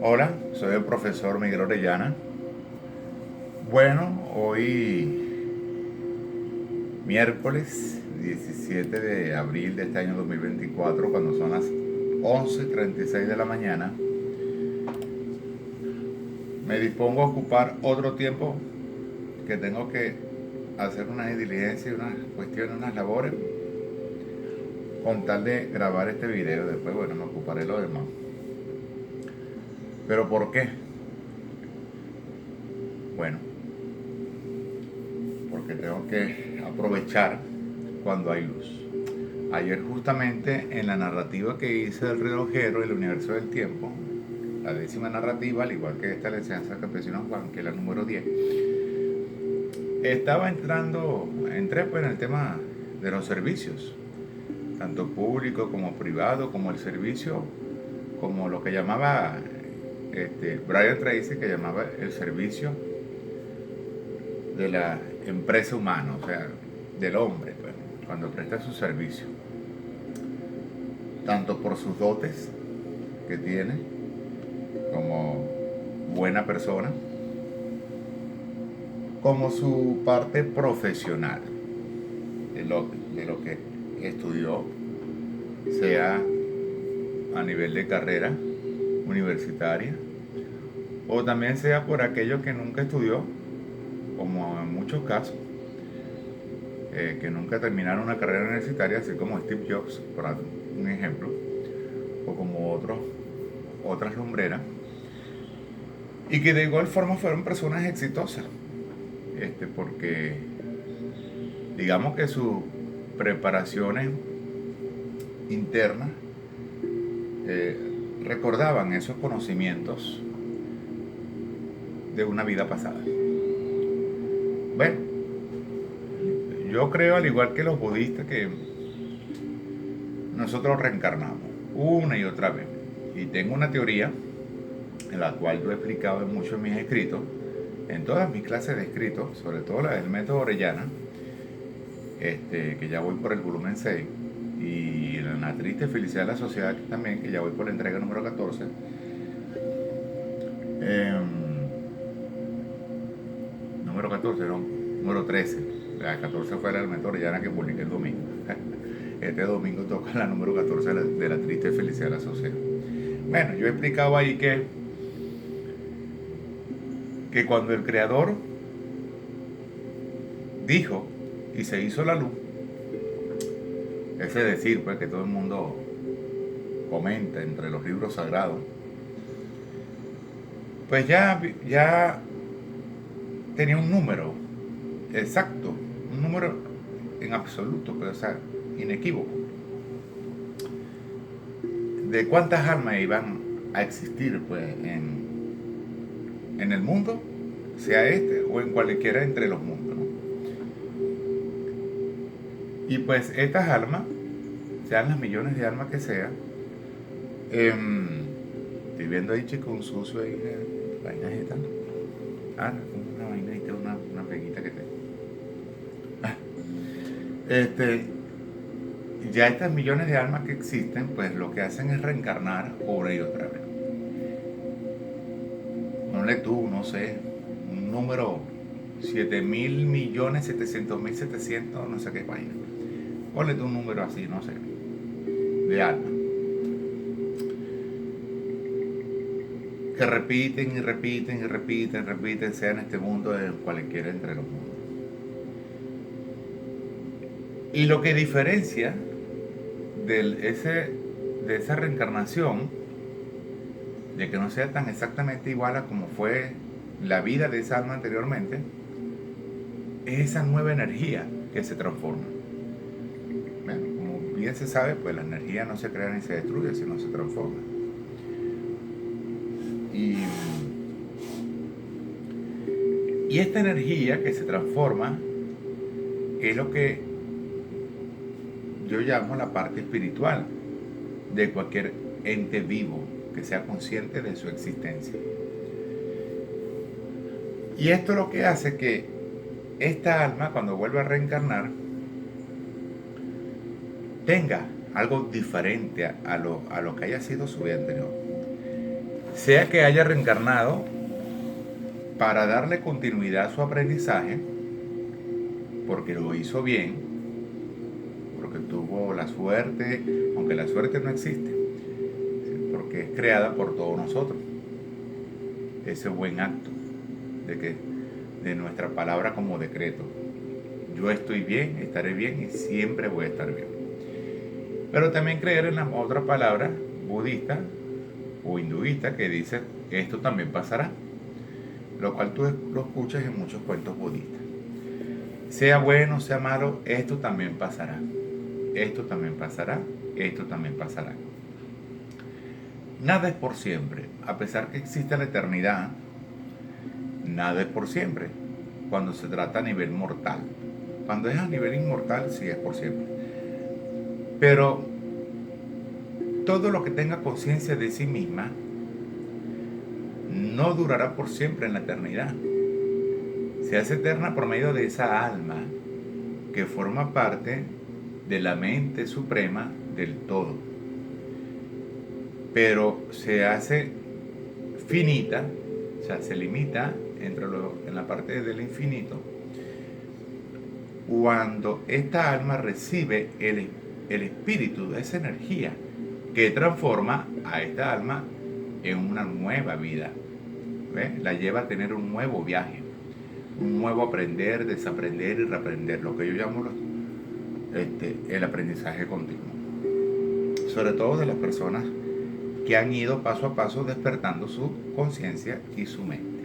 Hola, soy el profesor Miguel Orellana. Bueno, hoy miércoles 17 de abril de este año 2024, cuando son las 11:36 de la mañana, me dispongo a ocupar otro tiempo que tengo que hacer unas diligencias, unas cuestiones, unas labores, con tal de grabar este video. Después, bueno, me ocuparé de lo demás. ¿Pero por qué? Bueno, porque tengo que aprovechar cuando hay luz. Ayer justamente en la narrativa que hice del relojero y el universo del tiempo, la 10ª narrativa, al igual que esta, la enseñanza del campesino Juan, que es la número 10, entré pues en el tema de los servicios, tanto público como privado, como el servicio, como lo que llamaba Brian Tracy, que llamaba el servicio de la empresa humana, o sea, del hombre, pues, cuando presta su servicio, tanto por sus dotes que tiene como buena persona, como su parte profesional de lo que estudió, sea a nivel de carrera universitaria o también sea por aquello que nunca estudió, como en muchos casos, que nunca terminaron una carrera universitaria, así como Steve Jobs, por un ejemplo, o como otras lumbreras, y que de igual forma fueron personas exitosas, porque digamos que sus preparaciones internas eh, recordaban esos conocimientos de una vida pasada. Bueno, yo creo, al igual que los budistas, que nosotros reencarnamos una y otra vez. Y tengo una teoría en la cual yo he explicado mucho en mis escritos, en todas mis clases de escritos, sobre todo la del método Orellana, que ya voy por el volumen 6, y la triste felicidad de la sociedad también, que ya voy por la entrega número 14. Número 14, no, número 13. La 14 fue la del método Orellana que publiqué el domingo. Este domingo toca la número 14 de la triste felicidad de la sociedad. Bueno, yo he explicado ahí que cuando el creador dijo y se hizo la luz, ese decir pues que todo el mundo comenta entre los libros sagrados, pues ya tenía un número exacto, un número en absoluto, pero o sea, inequívoco, de cuántas almas iban a existir pues en el mundo, sea este o en cualquiera entre los mundos, ¿no? Y pues estas almas, sean las millones de almas que sean, estoy viendo ahí, chico, un sucio ahí de vainas y tal. Una vaina y una peguita que tengo. Este, ya estas millones de almas que existen, pues lo que hacen es reencarnar una y otra vez. Ponle tú, no sé, un número 7.000.700.700, no sé qué vaina. Ponle tú un número así, no sé, de almas, que repiten y repiten y repiten y repiten, sea en este mundo, en cualquiera entre los mundos. Y lo que diferencia de esa reencarnación, de que no sea tan exactamente igual a como fue la vida de esa alma anteriormente, es esa nueva energía que se transforma. Bueno, como bien se sabe, pues la energía no se crea ni se destruye, sino se transforma. Y, y esta energía que se transforma es lo que yo llamo la parte espiritual de cualquier ente vivo que sea consciente de su existencia. Y esto lo que hace que esta alma, cuando vuelve a reencarnar, tenga algo diferente a lo que haya sido su vida anterior. sea que haya reencarnado para darle continuidad a su aprendizaje, porque lo hizo bien, porque tuvo la suerte, aunque la suerte no existe, porque es creada por todos nosotros, ese buen acto de nuestra palabra como decreto. Yo estoy bien, estaré bien y siempre voy a estar bien. Pero también creer en la otra palabra budista o hinduista que dice esto también pasará, lo cual tú lo escuchas en muchos cuentos budistas. Sea bueno, sea malo, esto también pasará. Esto también pasará, esto también pasará. Nada es por siempre, a pesar que existe la eternidad, nada es por siempre cuando se trata a nivel mortal. Cuando es a nivel inmortal, sí es por siempre. Pero todo lo que tenga conciencia de sí misma no durará por siempre en la eternidad. Se hace eterna por medio de esa alma que forma parte de la mente suprema del todo. Pero se hace finita, o sea, se limita en la parte del infinito, cuando esta alma recibe el espíritu de esa energía que transforma a esta alma en una nueva vida. ¿Ves? La lleva a tener un nuevo viaje, un nuevo aprender, desaprender y reaprender, lo que yo llamo el aprendizaje continuo. Sobre todo de las personas que han ido paso a paso despertando su conciencia y su mente,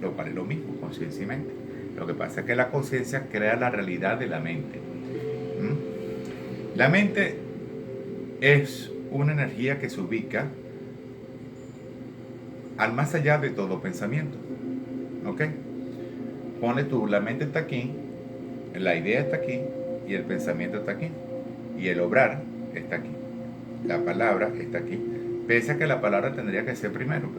lo cual es lo mismo, conciencia y mente. Lo que pasa es que la conciencia crea la realidad de la mente. La mente es una energía que se ubica al más allá de todo pensamiento. ¿Ok? Pone tú, la mente está aquí, la idea está aquí y el pensamiento está aquí. Y el obrar está aquí. La palabra está aquí. Pese a que la palabra tendría que ser primero,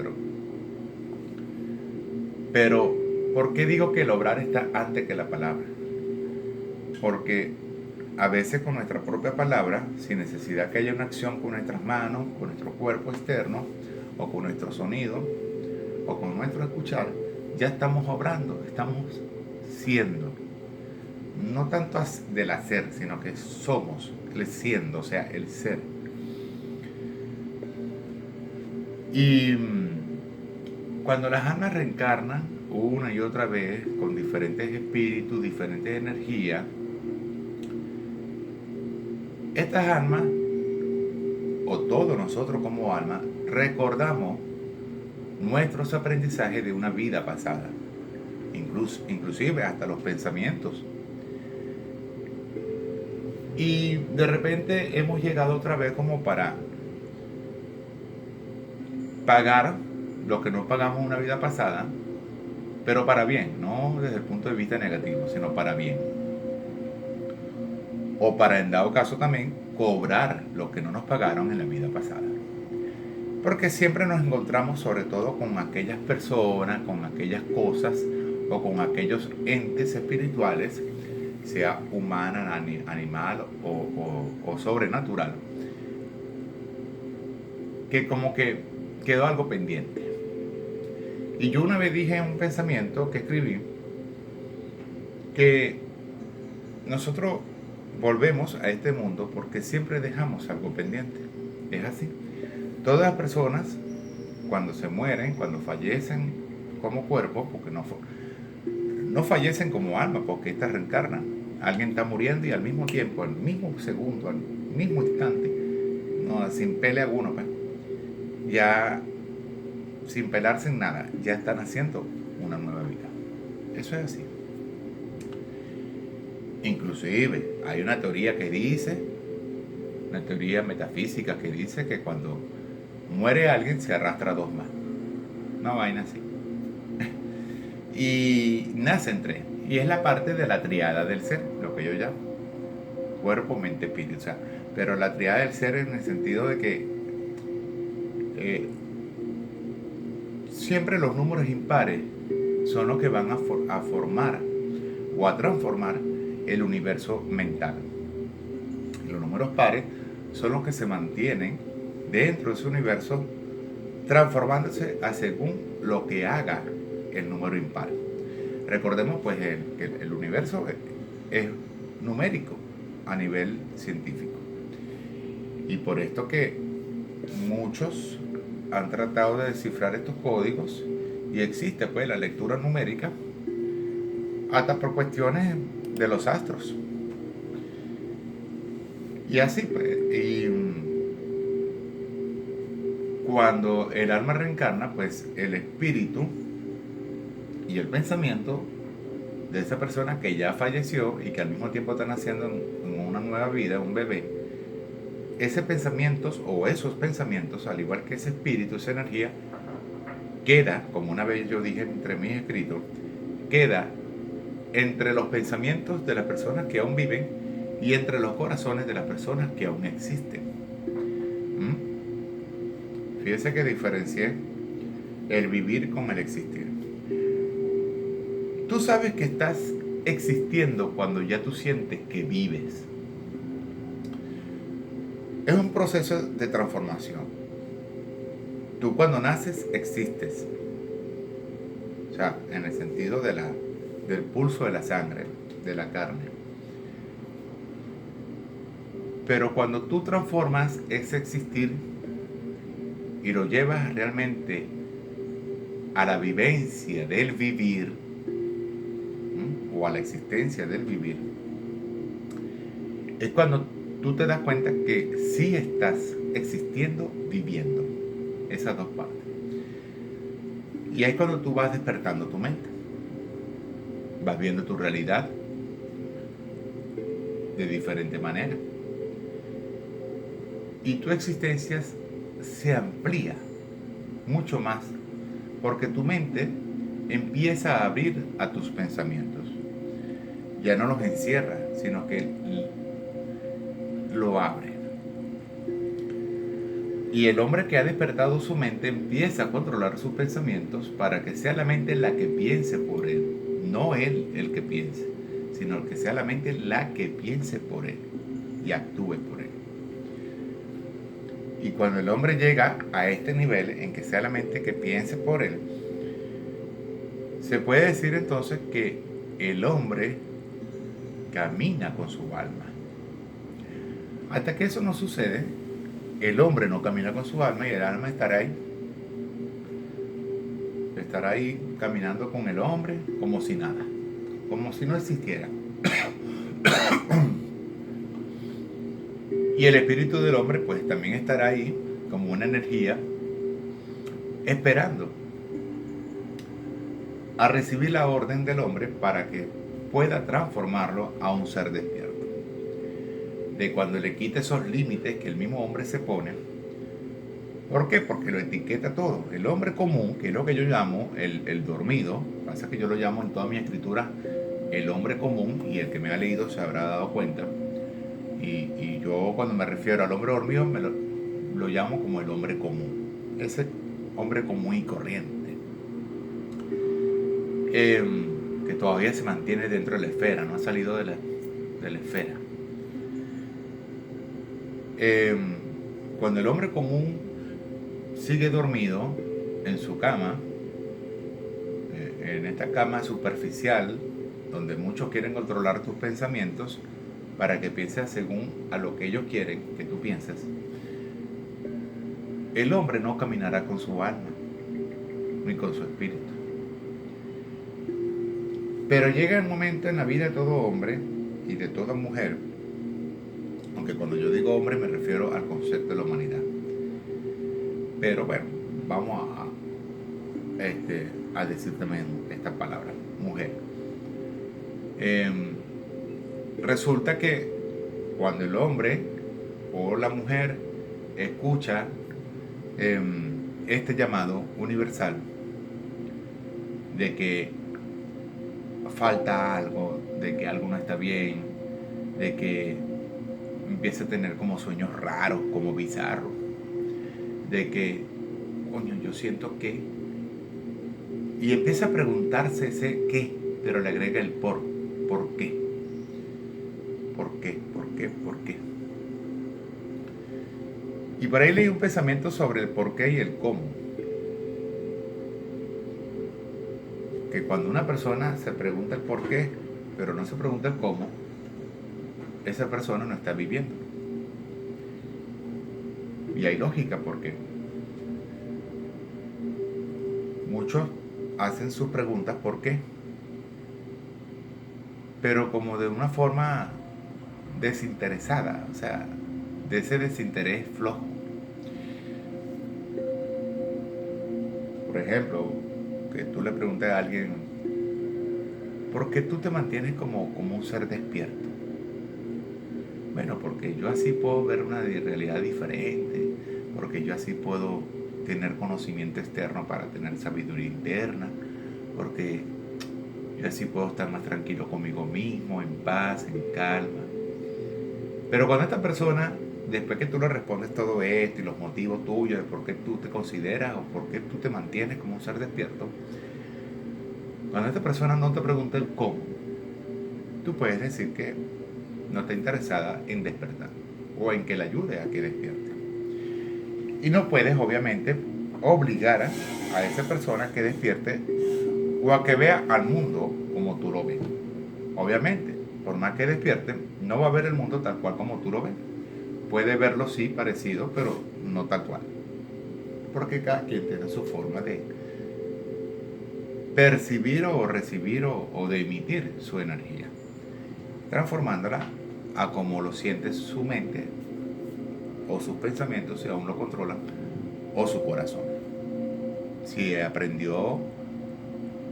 pero ¿por qué digo que el obrar está antes que la palabra? Porque a veces con nuestra propia palabra, sin necesidad que haya una acción con nuestras manos, con nuestro cuerpo externo, o con nuestro sonido, o con nuestro escuchar, ya estamos obrando, estamos siendo. No tanto del hacer, sino que somos el siendo, o sea, el ser. Y cuando las almas reencarnan una y otra vez con diferentes espíritus, diferentes energías, estas almas, o todos nosotros como almas, recordamos nuestros aprendizajes de una vida pasada, inclusive hasta los pensamientos. Y de repente hemos llegado otra vez como para pagar lo que no pagamos en una vida pasada, pero para bien, no desde el punto de vista negativo, sino para bien. O para, en dado caso también, cobrar lo que no nos pagaron en la vida pasada. Porque siempre nos encontramos sobre todo con aquellas personas, con aquellas cosas o con aquellos entes espirituales, sea humana, animal o sobrenatural, que como que quedó algo pendiente. Y yo una vez dije en un pensamiento que escribí que nosotros volvemos a este mundo porque siempre dejamos algo pendiente. Es así. Todas las personas, cuando se mueren, cuando fallecen como cuerpo, porque no fallecen como alma, porque estas reencarnan. Alguien está muriendo y al mismo tiempo, al mismo segundo, al mismo instante, no, sin pelea alguno, ya sin pelarse en nada, ya están haciendo una nueva vida. Eso es así. Inclusive hay una teoría que dice, una teoría metafísica que dice que cuando muere alguien se arrastra dos más. Una vaina así. Y nacen tres. Y es la parte de la triada del ser, lo que yo llamo cuerpo, mente, espíritu. O sea, pero la triada del ser en el sentido de que siempre los números impares son los que van a formar o a transformar el universo mental. Y los números pares son los que se mantienen dentro de ese universo transformándose a según lo que haga el número impar. Recordemos pues que el universo es numérico a nivel científico. Y por esto que muchos han tratado de descifrar estos códigos y existe pues la lectura numérica hasta por cuestiones de los astros. Y así pues, cuando el alma reencarna, pues el espíritu y el pensamiento de esa persona que ya falleció y que al mismo tiempo está naciendo en una nueva vida, un bebé, ese pensamiento o esos pensamientos, al igual que ese espíritu, esa energía, queda, como una vez yo dije entre mis escritos, queda entre los pensamientos de las personas que aún viven y entre los corazones de las personas que aún existen. Fíjese que diferencié el vivir con el existir. Tú sabes que estás existiendo cuando ya tú sientes que vives. Es un proceso de transformación. Tú cuando naces existes. O sea, en el sentido del pulso de la sangre, de la carne. Pero cuando tú transformas ese existir y lo llevas realmente a la vivencia del vivir, o a la existencia del vivir, es cuando tú te das cuenta que sí estás existiendo, viviendo. Esas dos partes. Y ahí es cuando tú vas despertando tu mente. Vas viendo tu realidad de diferente manera. Y tu existencia se amplía mucho más porque tu mente empieza a abrir a tus pensamientos. Ya no los encierra, sino que lo abre. Y el hombre que ha despertado su mente empieza a controlar sus pensamientos para que sea la mente la que piense por él, no él el que piense, sino que sea la mente la que piense por él y actúe por él. Y cuando el hombre llega a este nivel en que sea la mente que piense por él, se puede decir entonces que el hombre camina con su alma. Hasta que eso no sucede, el hombre no camina con su alma y el alma estará ahí. Estará ahí caminando con el hombre como si nada, como si no existiera. Y el espíritu del hombre pues también estará ahí como una energía esperando a recibir la orden del hombre para que pueda transformarlo a un ser despierto. De cuando le quite esos límites que el mismo hombre se pone. ¿Por qué? Porque lo etiqueta todo. El hombre común, que es lo que yo llamo el dormido, pasa que yo lo llamo en toda mi escritura el hombre común, y el que me ha leído se habrá dado cuenta. Y yo cuando me refiero al hombre dormido lo llamo como el hombre común. Ese hombre común y corriente. Que todavía se mantiene dentro de la esfera, no ha salido de la esfera. Cuando el hombre común sigue dormido en su cama, en esta cama superficial, donde muchos quieren controlar tus pensamientos para que pienses según a lo que ellos quieren que tú pienses, el hombre no caminará con su alma ni con su espíritu. Pero llega el momento en la vida de todo hombre y de toda mujer, aunque cuando yo digo hombre me refiero al concepto de la humanidad. Pero bueno, vamos a decir también esta palabra, mujer. Resulta que cuando el hombre o la mujer escucha este llamado universal de que falta algo, de que algo no está bien, de que empieza a tener como sueños raros, como bizarros, de que, coño, yo siento que, y empieza a preguntarse ese qué, pero le agrega el por qué, por qué, por qué, por qué. Y por ahí leí un pensamiento sobre el por qué y el cómo. que cuando una persona se pregunta el por qué, pero no se pregunta el cómo, esa persona no está viviendo. Y hay lógica porque muchos hacen sus preguntas por qué, pero como de una forma desinteresada, o sea, de ese desinterés flojo. Por ejemplo, que tú le preguntes a alguien, ¿por qué tú te mantienes como un ser despierto? Bueno, porque yo así puedo ver una realidad diferente, porque yo así puedo tener conocimiento externo para tener sabiduría interna, porque yo así puedo estar más tranquilo conmigo mismo, en paz, en calma. Pero cuando esta persona, después que tú le respondes todo esto y los motivos tuyos de por qué tú te consideras o por qué tú te mantienes como un ser despierto, cuando esta persona no te pregunta el cómo, tú puedes decir que no está interesada en despertar o en que le ayude a que despierte. Y no puedes, obviamente, obligar a esa persona que despierte o a que vea al mundo como tú lo ves. Obviamente, por más que despierte, no va a ver el mundo tal cual como tú lo ves. Puede verlo sí parecido, pero no tal cual. Porque cada quien tiene su forma de percibir o recibir o de emitir su energía, transformándola a como lo siente su mente o sus pensamientos, si aún lo controlan, o su corazón. Si aprendió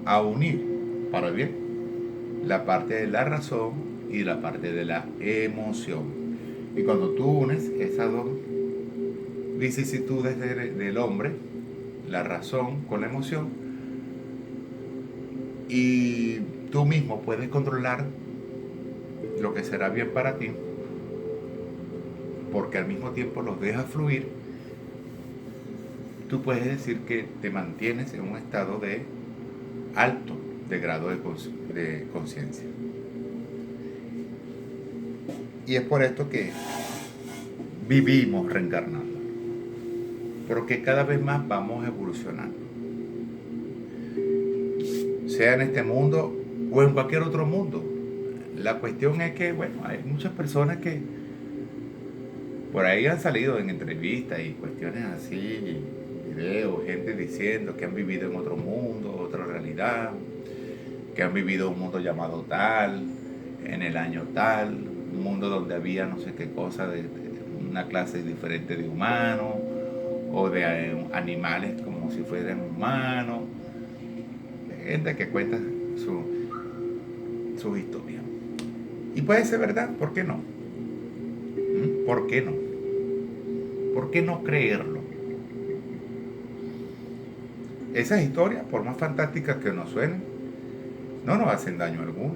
a unir para bien la parte de la razón y la parte de la emoción. Y cuando tú unes esas dos vicisitudes del hombre, la razón con la emoción, y tú mismo puedes controlar lo que será bien para ti, porque al mismo tiempo los dejas fluir, tú puedes decir que te mantienes en un estado de alto de grado de conciencia. Y es por esto que vivimos reencarnando, pero que cada vez más vamos evolucionando, sea en este mundo o en cualquier otro mundo. La cuestión es que, bueno, hay muchas personas que por ahí han salido en entrevistas y cuestiones así, videos, gente diciendo que han vivido en otro mundo, otra realidad, que han vivido un mundo llamado tal, en el año tal, un mundo donde había no sé qué cosa de una clase diferente de humanos o de animales como si fueran humanos, gente que cuenta sus historias. Y puede ser verdad, ¿por qué no? ¿Por qué no? ¿Por qué no creerlo? Esas historias, por más fantásticas que nos suenen, no nos hacen daño alguno.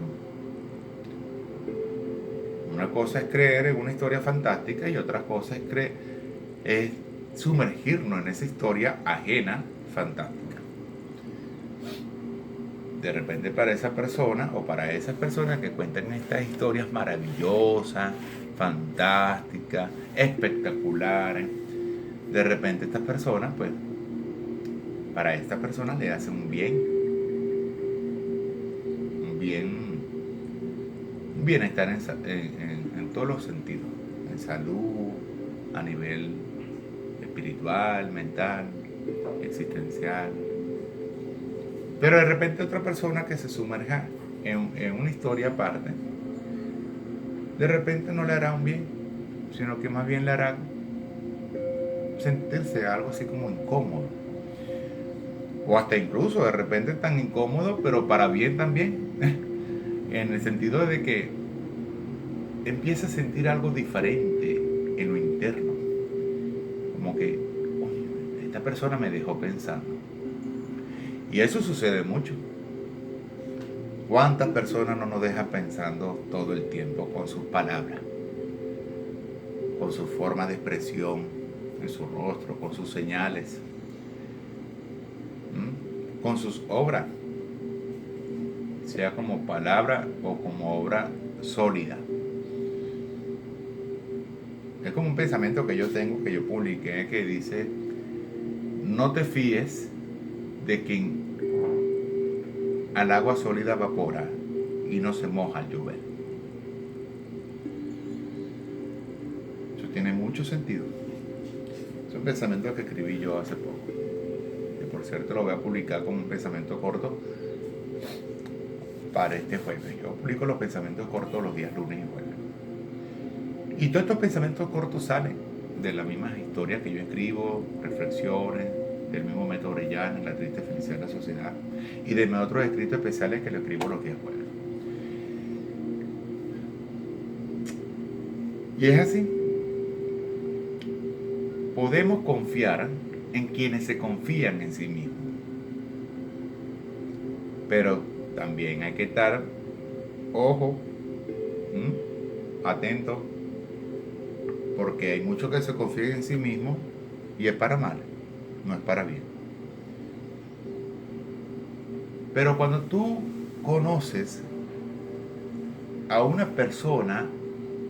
Una cosa es creer en una historia fantástica y otra cosa es sumergirnos en esa historia ajena fantástica. De repente para esa persona o para esas personas que cuentan estas historias maravillosas, fantásticas, espectaculares, de repente estas personas, pues, para estas personas le hacen un bienestar en todos los sentidos, en salud, a nivel espiritual, mental, existencial. Pero de repente otra persona que se sumerja en una historia aparte, de repente no le hará un bien, sino que más bien le hará sentirse algo así como incómodo. O hasta incluso de repente tan incómodo, pero para bien también. En el sentido de que empieza a sentir algo diferente en lo interno. Como que, oye, esta persona me dejó pensando. Y eso sucede mucho. ¿Cuántas personas no nos dejan pensando todo el tiempo con sus palabras, con su forma de expresión en su rostro, con sus señales, con sus obras, sea como palabra o como obra sólida? Es como un pensamiento que yo tengo, que yo publiqué, que dice: no te fíes de quien al agua sólida evapora y no se moja al llover. Eso tiene mucho sentido. Es un pensamiento que escribí yo hace poco. Que por cierto lo voy a publicar como un pensamiento corto para este jueves. Yo publico los pensamientos cortos los días lunes y jueves. Y todos estos pensamientos cortos salen de las mismas historias que yo escribo, reflexiones, del mismo método Orellana, La triste felicidad de la sociedad, y de mis otros escritos especiales que lo escribo los días jueves. Y es así. Podemos confiar en quienes se confían en sí mismos. Pero también hay que estar, ojo, atento, porque hay muchos que se confían en sí mismos y es para mal, no es para bien. Pero cuando tú conoces a una persona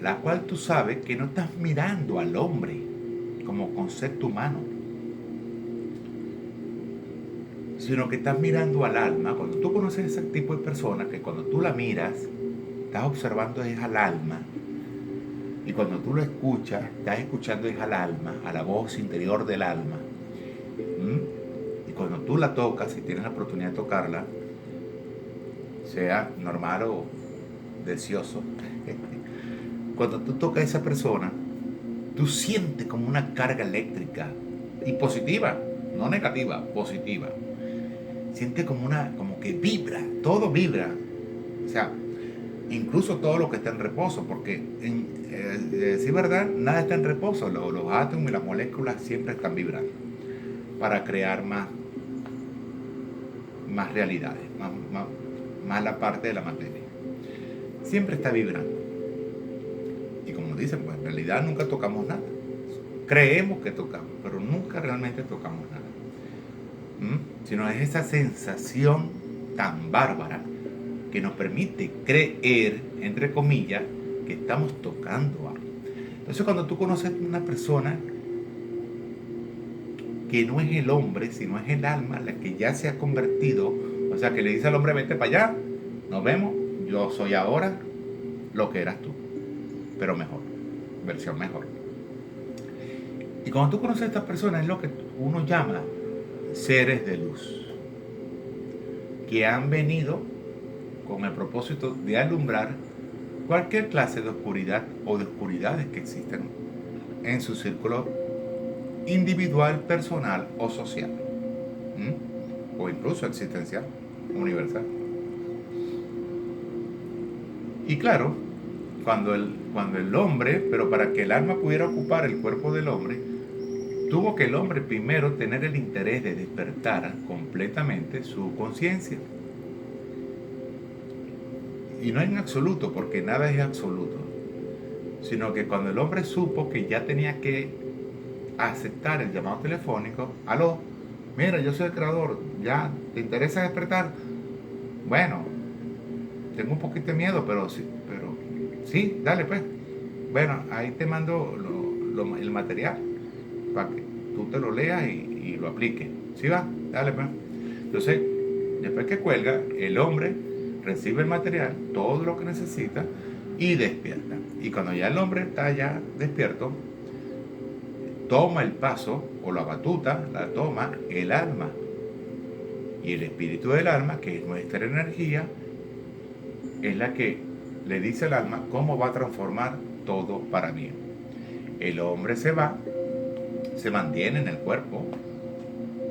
la cual tú sabes que no estás mirando al hombre como concepto humano, sino que estás mirando al alma. Cuando tú conoces ese tipo de personas, que cuando tú la miras, estás observando es al alma, y cuando tú lo escuchas, estás escuchando es al alma, a la voz interior del alma. Y cuando tú la tocas, si tienes la oportunidad de tocarla, sea normal o deseoso, cuando tú tocas a esa persona, tú sientes como una carga eléctrica, y positiva, no negativa, positiva. Sientes como que vibra, todo vibra. O sea, incluso todo lo que está en reposo, porque decir verdad, nada está en reposo. Los átomos y las moléculas siempre están vibrando para crear más realidades, más la parte de la materia. Siempre está vibrando. Y como dicen, pues en realidad nunca tocamos nada. Creemos que tocamos, pero nunca realmente tocamos nada. Sino es esa sensación tan bárbara que nos permite creer, entre comillas, que estamos tocando algo. Entonces cuando tú conoces a una persona que no es el hombre, sino es el alma, la que ya se ha convertido, o sea, que le dice al hombre, vete para allá, nos vemos, yo soy ahora lo que eras tú, pero mejor, versión mejor. Y cuando tú conoces a estas personas es lo que uno llama seres de luz, que han venido con el propósito de alumbrar cualquier clase de oscuridad o de oscuridades que existen en su círculo individual, personal o social, o incluso existencial, universal. Y claro, cuando el hombre, pero para que el alma pudiera ocupar el cuerpo del hombre, tuvo que el hombre primero tener el interés de despertar completamente su conciencia. Y no en absoluto, porque nada es absoluto, sino que cuando el hombre supo que ya tenía que aceptar el llamado telefónico, aló, mira, yo soy el creador, ¿ya te interesa despertar? Bueno, tengo un poquito de miedo, pero sí, dale pues. Bueno, ahí te mando el material para que tú te lo leas y lo apliques. ¿Sí va? Dale pues. Entonces, después que cuelga, el hombre recibe el material, todo lo que necesita y despierta. Y cuando ya el hombre está ya despierto, toma el paso o la batuta, la toma el alma. Y el espíritu del alma, que es nuestra energía, es la que le dice al alma cómo va a transformar todo para bien. El hombre se va, se mantiene en el cuerpo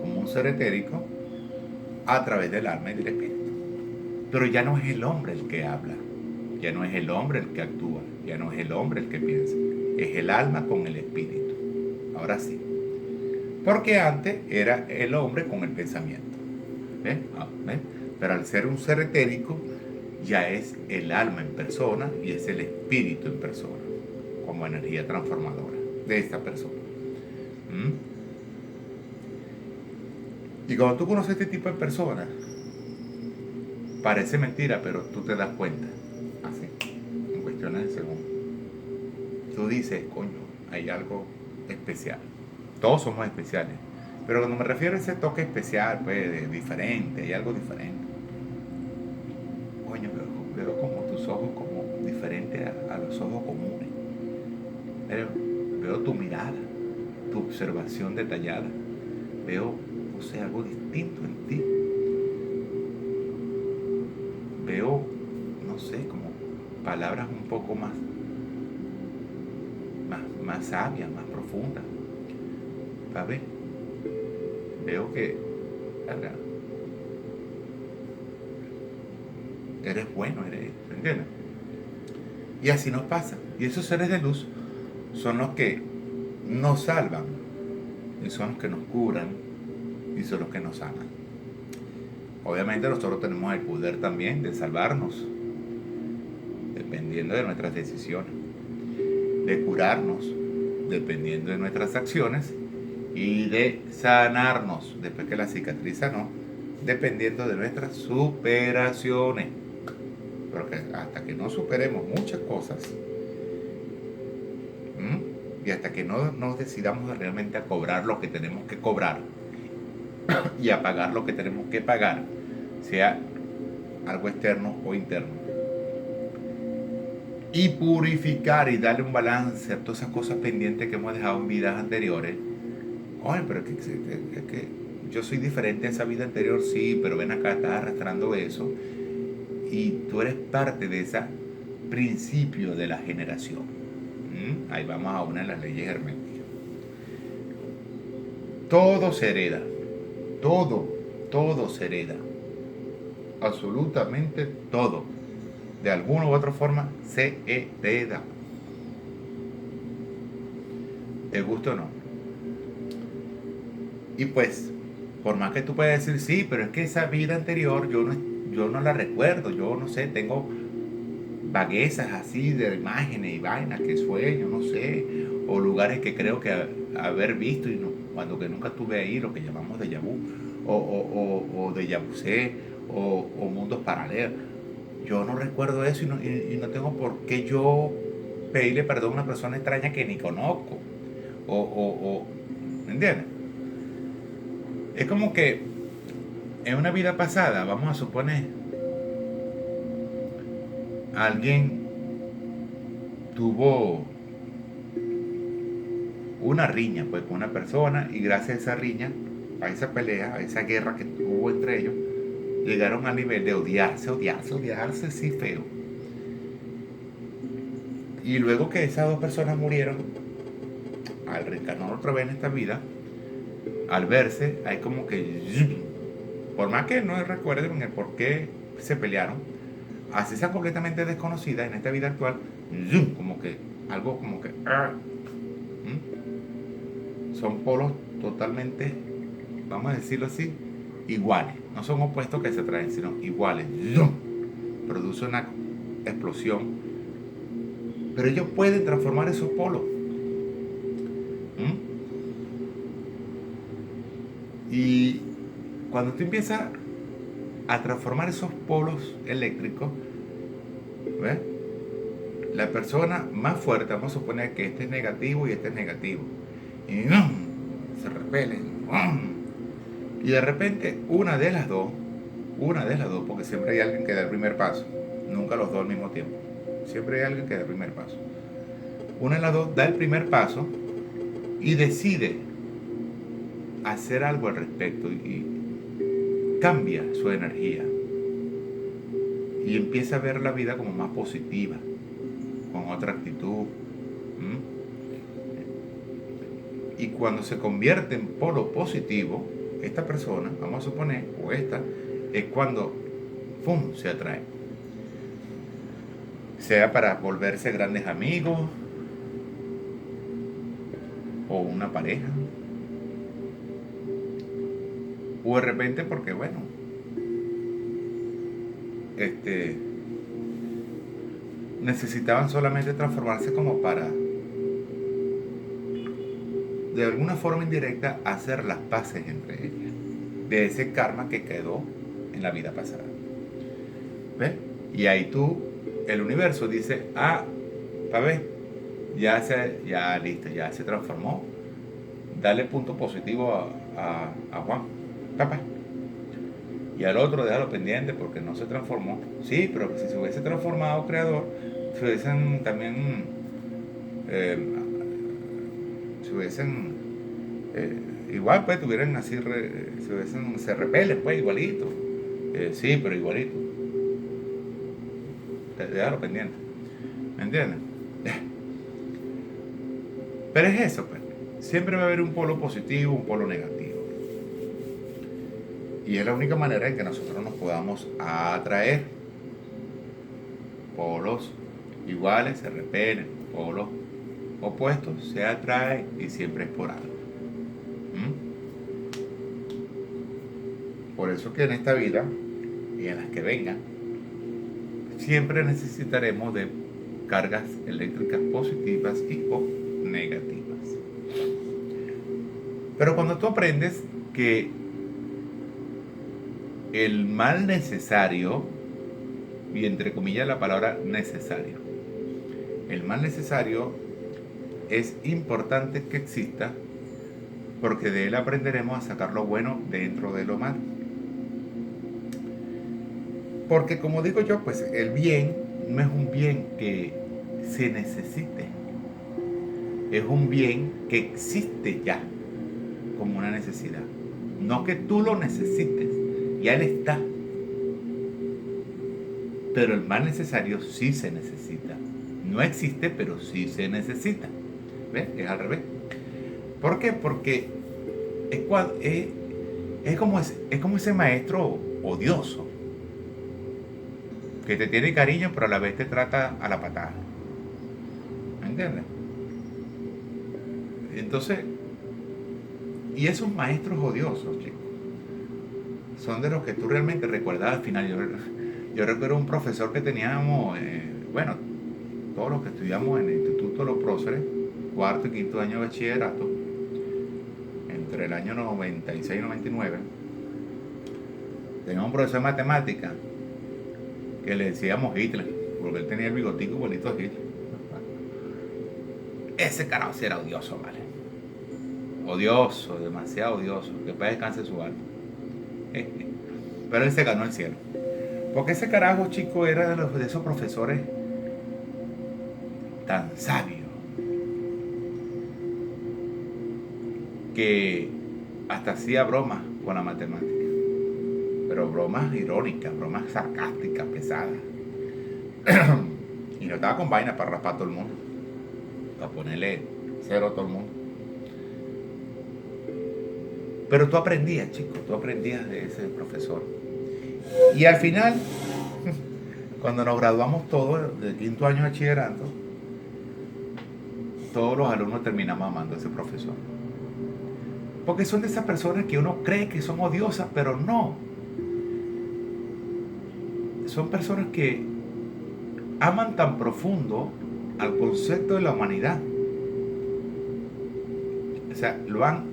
como un ser etérico a través del alma y del espíritu. Pero ya no es el hombre el que habla, ya no es el hombre el que actúa, ya no es el hombre el que piensa, es el alma con el espíritu. Ahora sí. Porque antes era el hombre con el pensamiento. ¿Ven? ¿Ven? Pero al ser un ser etérico, ya es el alma en persona y es el espíritu en persona, como energía transformadora de esta persona. Y cuando tú conoces este tipo de personas, parece mentira, pero tú te das cuenta, así, en cuestiones de segundos. Tú dices, coño, hay algo especial. Todos somos especiales. Pero cuando me refiero a ese toque especial, pues, diferente, hay algo diferente. coño, veo como tus ojos como diferentes a los ojos comunes. Veo tu mirada, tu observación detallada. Veo, no sé, algo distinto en ti. Veo, no sé, como palabras un poco más sabias, más profundas. ¿Sabes? Veo que, verga, eres bueno, ¿me entiendes? Y así nos pasa. Y esos seres de luz son los que nos salvan, y son los que nos curan, y son los que nos sanan. Obviamente nosotros tenemos el poder también de salvarnos, dependiendo de nuestras decisiones, de curarnos, dependiendo de nuestras acciones, y de sanarnos, después que la cicatriz sanó, dependiendo de nuestras superaciones. Porque hasta que no superemos muchas cosas, y hasta que no nos decidamos realmente a cobrar lo que tenemos que cobrar y a pagar lo que tenemos que pagar, sea algo externo o interno, y purificar y darle un balance a todas esas cosas pendientes que hemos dejado en vidas anteriores. Oye, pero es que yo soy diferente a esa vida anterior, sí, pero ven acá, estás arrastrando eso y tú eres parte de ese principio de la generación. Ahí vamos a una de las leyes herméticas. Todo se hereda, todo se hereda, absolutamente todo, de alguna u otra forma se hereda, te guste o no. Y pues, por más que tú puedas decir, sí, pero es que esa vida anterior yo no la recuerdo, yo no sé, tengo vaguezas así de imágenes y vainas que sueño, no sé, o lugares que creo que haber visto y no, cuando que nunca estuve ahí, lo que llamamos déjà vu, o déjà vu, o mundos paralelos. Yo no recuerdo eso y no tengo por qué yo pedirle perdón a una persona extraña que ni conozco. ¿Me entiendes? Es como que en una vida pasada, vamos a suponer, alguien tuvo una riña pues con una persona y gracias a esa riña, a esa pelea, a esa guerra que hubo entre ellos, llegaron al nivel de odiarse sí feo. Y luego que esas dos personas murieron, al reencarnar otra vez en esta vida, al verse, hay como que, por más que no recuerden el por qué se pelearon, así sean completamente desconocidas en esta vida actual, como que, algo como que, son polos totalmente, vamos a decirlo así, iguales. No son opuestos que se atraen, sino iguales. Produce una explosión. Pero ellos pueden transformar esos polos. Y cuando tú empiezas a transformar esos polos eléctricos, ¿ves? La persona más fuerte, vamos a suponer que este es negativo y este es negativo. Y se repelen. Y de repente una de las dos, porque siempre hay alguien que da el primer paso, nunca los dos al mismo tiempo, siempre hay alguien que da el primer paso. Una de las dos da el primer paso y decide hacer algo al respecto y cambia su energía y empieza a ver la vida como más positiva, con otra actitud. Y cuando se convierte en polo positivo, esta persona, vamos a suponer, o esta, es cuando ¡pum!, se atrae. Sea para volverse grandes amigos, o una pareja, o de repente porque, bueno, necesitaban solamente transformarse como para, de alguna forma indirecta, hacer las paces entre ellas, de ese karma que quedó en la vida pasada. ¿Ves? Y ahí el universo dice, ¿sabes? Ya listo, ya se transformó. Dale punto positivo a Juan, papá. y al otro déjalo pendiente porque no se transformó. Sí, pero si se hubiese transformado creador, se hubiesen también, eh, se hubiesen, igual pues tuvieran así, se repelen pues igualito. Sí, pero igualito. Déjalo pendiente. ¿Me entiendes? Pero es eso, pues. Siempre va a haber un polo positivo, un polo negativo. Y es la única manera en que nosotros nos podamos atraer. Polos iguales se repelen, polos opuestos se atraen y siempre es por algo. Por eso que en esta vida y en las que vengan, siempre necesitaremos de cargas eléctricas positivas y o negativas. Pero cuando tú aprendes que el mal necesario, y entre comillas la palabra necesario, el mal necesario es importante que exista porque de él aprenderemos a sacar lo bueno dentro de lo malo. Porque como digo yo, pues el bien no es un bien que se necesite, es un bien que existe ya como una necesidad. No que tú lo necesites, ya él está. Pero el mal necesario sí se necesita. No existe, pero sí se necesita. ¿Ves? Es al revés. ¿Por qué? Porque es como ese maestro odioso que te tiene cariño, pero a la vez te trata a la patada. ¿Me entiendes? Entonces, y esos maestros odiosos, chicos, son de los que tú realmente recuerdas al final. Yo recuerdo un profesor que teníamos, bueno, todos los que estudiamos en el Instituto Los Próceres, cuarto y quinto año de bachillerato, entre el año 96 y 99, teníamos un profesor de matemática que le decíamos Hitler, porque él tenía el bigotico igualito a Hitler. Ese carajo sí era odioso, ¿vale? Odioso, demasiado odioso, que para descanse su alma. Pero él se ganó el cielo. Porque ese carajo, chico, era de esos profesores tan sabios que hasta hacía bromas con la matemática. Pero bromas irónicas, bromas sarcásticas, pesadas. Y no estaba con vaina para raspar a todo el mundo, para ponerle cero a todo el mundo. Pero tú aprendías, chico, tú aprendías de ese profesor. Y al final, cuando nos graduamos todos del quinto año de bachillerato, todos los alumnos terminamos amando a ese profesor. Porque son de esas personas que uno cree que son odiosas, pero no. Son personas que aman tan profundo al concepto de la humanidad. O sea, lo han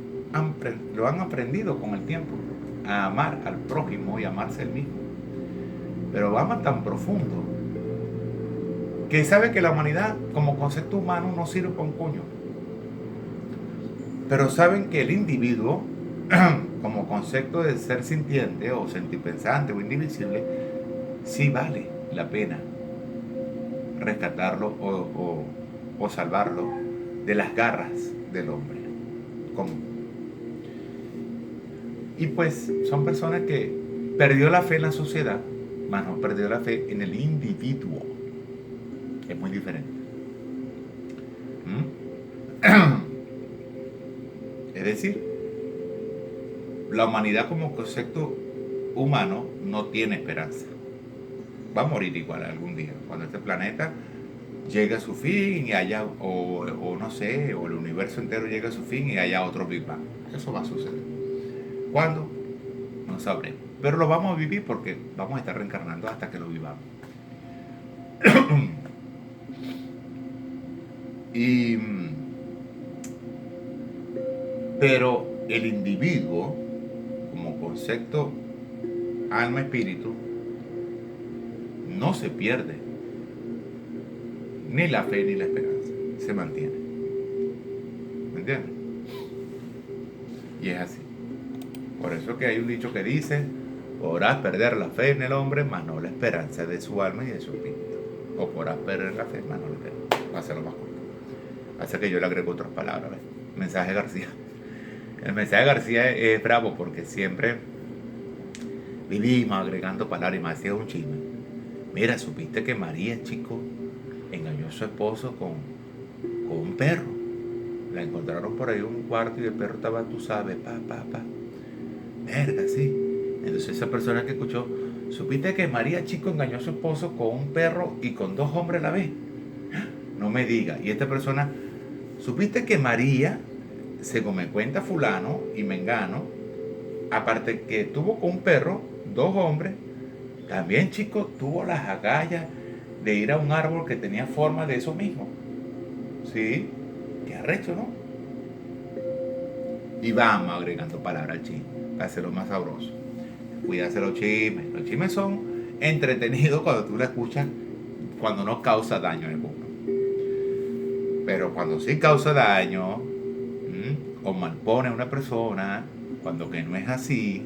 aprendido con el tiempo a amar al prójimo y amarse el mismo. Pero aman tan profundo que sabe que la humanidad como concepto humano no sirve para un coño. Pero saben que el individuo como concepto de ser sintiente o sentipensante o indivisible sí vale la pena rescatarlo o salvarlo de las garras del hombre común. Y pues son personas que perdió la fe en la sociedad, mas no perdió la fe en el individuo. Es muy diferente. Es decir, la humanidad como concepto humano no tiene esperanza. Va a morir igual algún día, cuando este planeta llegue a su fin y haya, o no sé, o el universo entero llegue a su fin y haya otro Big Bang. Eso va a suceder. ¿Cuándo? No sabremos. Pero lo vamos a vivir porque vamos a estar reencarnando hasta que lo vivamos. Pero el individuo, como concepto alma-espíritu, no se pierde. Ni la fe ni la esperanza. Se mantiene. ¿Me entiendes? Y es así. Por eso que hay un dicho que dice, Podrás perder la fe en el hombre, mas no la esperanza de su alma y de su espíritu. O podrás perder la fe, mas no la esperanza. Va a ser lo más corto. Hace que yo le agrego otras palabras. ¿Ves? Mensaje García. El mensaje García es bravo porque siempre vivimos agregando palabras y me hacía un chisme. Mira, supiste que María, chico, engañó a su esposo con un perro. La encontraron por ahí en un cuarto y el perro estaba, tú sabes, pa. Verga, sí. Entonces esa persona que escuchó, supiste que María, chico, engañó a su esposo con un perro y con 2 hombres a la vez. No me diga. Y esta persona, supiste que María, según me cuenta fulano y mengano, aparte que tuvo con un perro, 2 hombres, también, chico, tuvo las agallas de ir a un árbol que tenía forma de eso mismo. Sí, qué arrecho, ¿no? Y vamos agregando palabras al chisme, para hacerlo más sabroso. Cuídate los chismes. Los chismes son entretenidos cuando tú lo escuchas, cuando no causa daño alguno. Pero cuando sí causa daño, o malpone a una persona, cuando que no es así,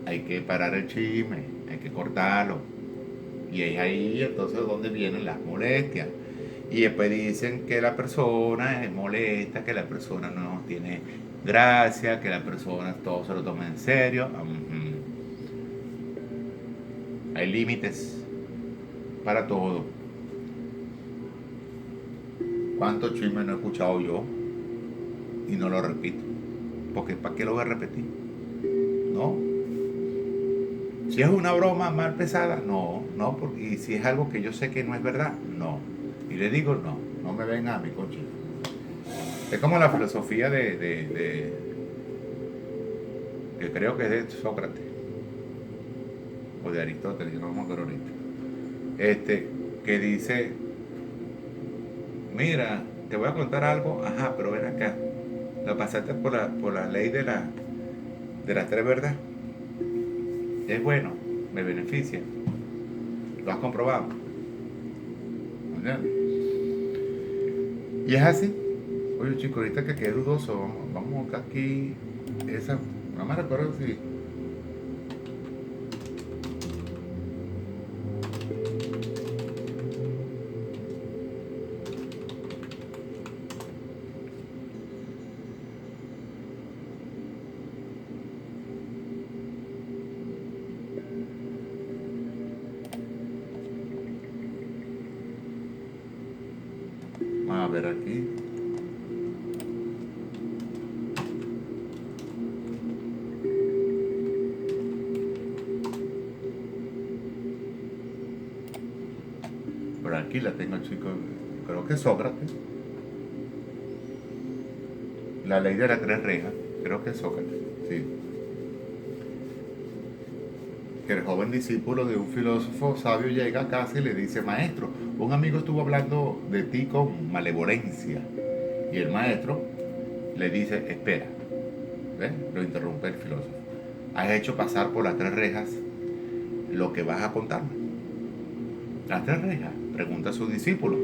hay que parar el chisme, hay que cortarlo. Y es ahí entonces donde vienen las molestias. Y después dicen que la persona es molesta, que la persona no tiene gracia, que la persona todo se lo toma en serio. Hay límites para todo. ¿Cuántos chismes no he escuchado yo? Y no lo repito. Porque ¿para qué lo voy a repetir? ¿No? Si es una broma mal pesada, no. Y si es algo que yo sé que no es verdad, no. Y le digo, no me venga a mí con chisme. Es como la filosofía que creo que es de Sócrates o de Aristóteles, yo no me acuerdo ahorita, que dice, mira, te voy a contar algo, pero ven acá, lo pasaste por la ley de las 3 verdades, es bueno, me beneficia, lo has comprobado, ¿entiendes? Y es así. Oye, chico, ahorita que quede dudoso, vamos a buscar aquí esa, no me recuerdo si vamos a ver aquí. Por aquí la tengo, chico, creo que es Sócrates. La ley de las 3 rejas, creo que es Sócrates, sí. Que el joven discípulo de un filósofo sabio llega a casa y le dice, maestro, un amigo estuvo hablando de ti con malevolencia. Y el maestro le dice, espera, ¿ves? Lo interrumpe el filósofo. ¿Has hecho pasar por las 3 rejas lo que vas a contarme? ¿Las 3 rejas? Pregunta a su discípulo.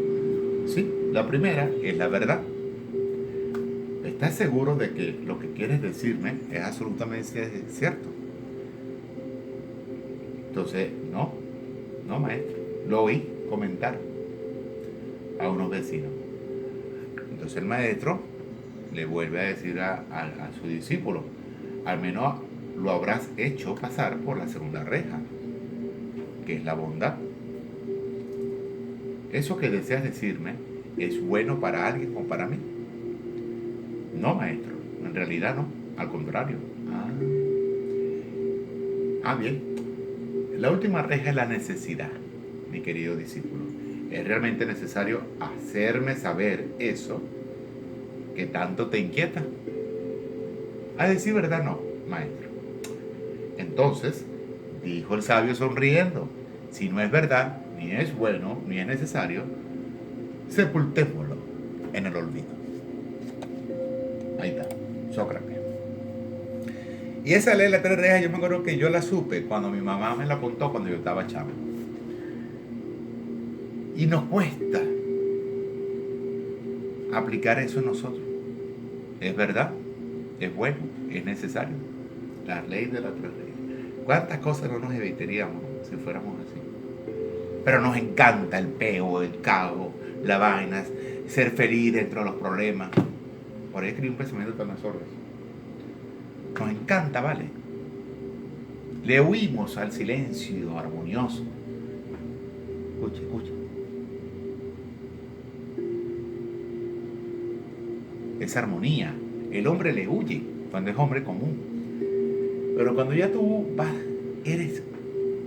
Sí, la primera es la verdad. ¿Estás seguro de que lo que quieres decirme es absolutamente cierto? Entonces, no maestro, lo oí comentar a unos vecinos. Entonces el maestro le vuelve a decir a su discípulo, al menos lo habrás hecho pasar por la segunda reja, que es la bondad. ¿Eso que deseas decirme es bueno para alguien o para mí? No, maestro, en realidad no, al contrario. Bien. La última reja es la necesidad, mi querido discípulo. Es realmente necesario hacerme saber eso que tanto te inquieta. A decir verdad, no, maestro. Entonces, dijo el sabio sonriendo, si no es verdad, ni es bueno, ni es necesario, sepultémoslo en el olvido. Ahí está, Sócrates. Y esa ley de las 3 rejas yo me acuerdo que yo la supe cuando mi mamá me la contó cuando yo estaba chamo. Y nos cuesta aplicar eso en nosotros. Es verdad, es bueno, es necesario. La ley de las 3 rejas. ¿Cuántas cosas no nos evitaríamos si fuéramos así? Pero nos encanta el peo, el caos, la vaina, ser feliz dentro de los problemas. Por ahí escribí un pensamiento tan sordo. Nos encanta, ¿vale? Le huimos al silencio armonioso. Escucha, escucha. Esa armonía. El hombre le huye cuando es hombre común. Pero cuando ya tú vas, eres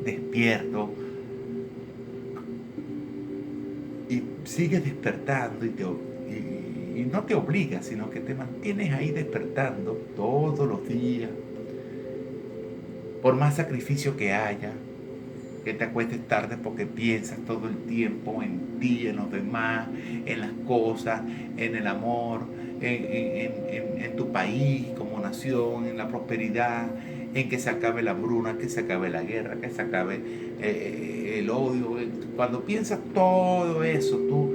despierto y sigues despertando y no te obligas, sino que te mantienes ahí despertando todos los días, por más sacrificio que haya, que te acuestes tarde porque piensas todo el tiempo en ti, en los demás, en las cosas, en el amor, en tu país como nación, en la prosperidad, en que se acabe la hambruna, que se acabe la guerra, que se acabe el odio. Cuando piensas todo eso, tú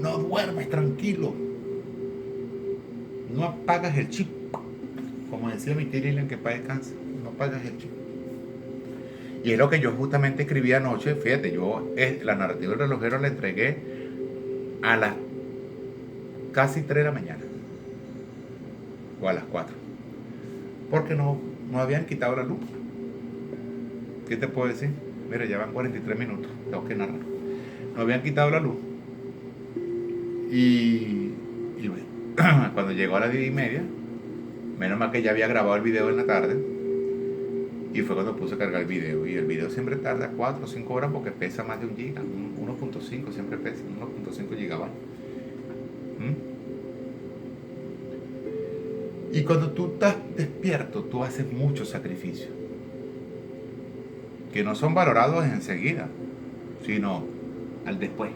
no duermes tranquilo, no apagas el chip, como decía mi tía Lilian, que para descansa, no apagas el chip. Y es lo que yo justamente escribí anoche. Fíjate, yo la narrativa del relojero la entregué a las casi 3 de la mañana. O a las 4. Porque no habían quitado la luz. ¿Qué te puedo decir? Mira, ya van 43 minutos. Tengo que narrar. No habían quitado la luz. Y bueno, cuando llegó a las 10:30, menos mal que ya había grabado el video en la tarde. Y fue cuando puse a cargar el video. Y el video siempre tarda 4 o 5 horas porque pesa más de 1 giga. 1.5 siempre pesa, 1.5 gigabytes. Y cuando tú estás despierto, tú haces muchos sacrificios. Que no son valorados enseguida, sino al después.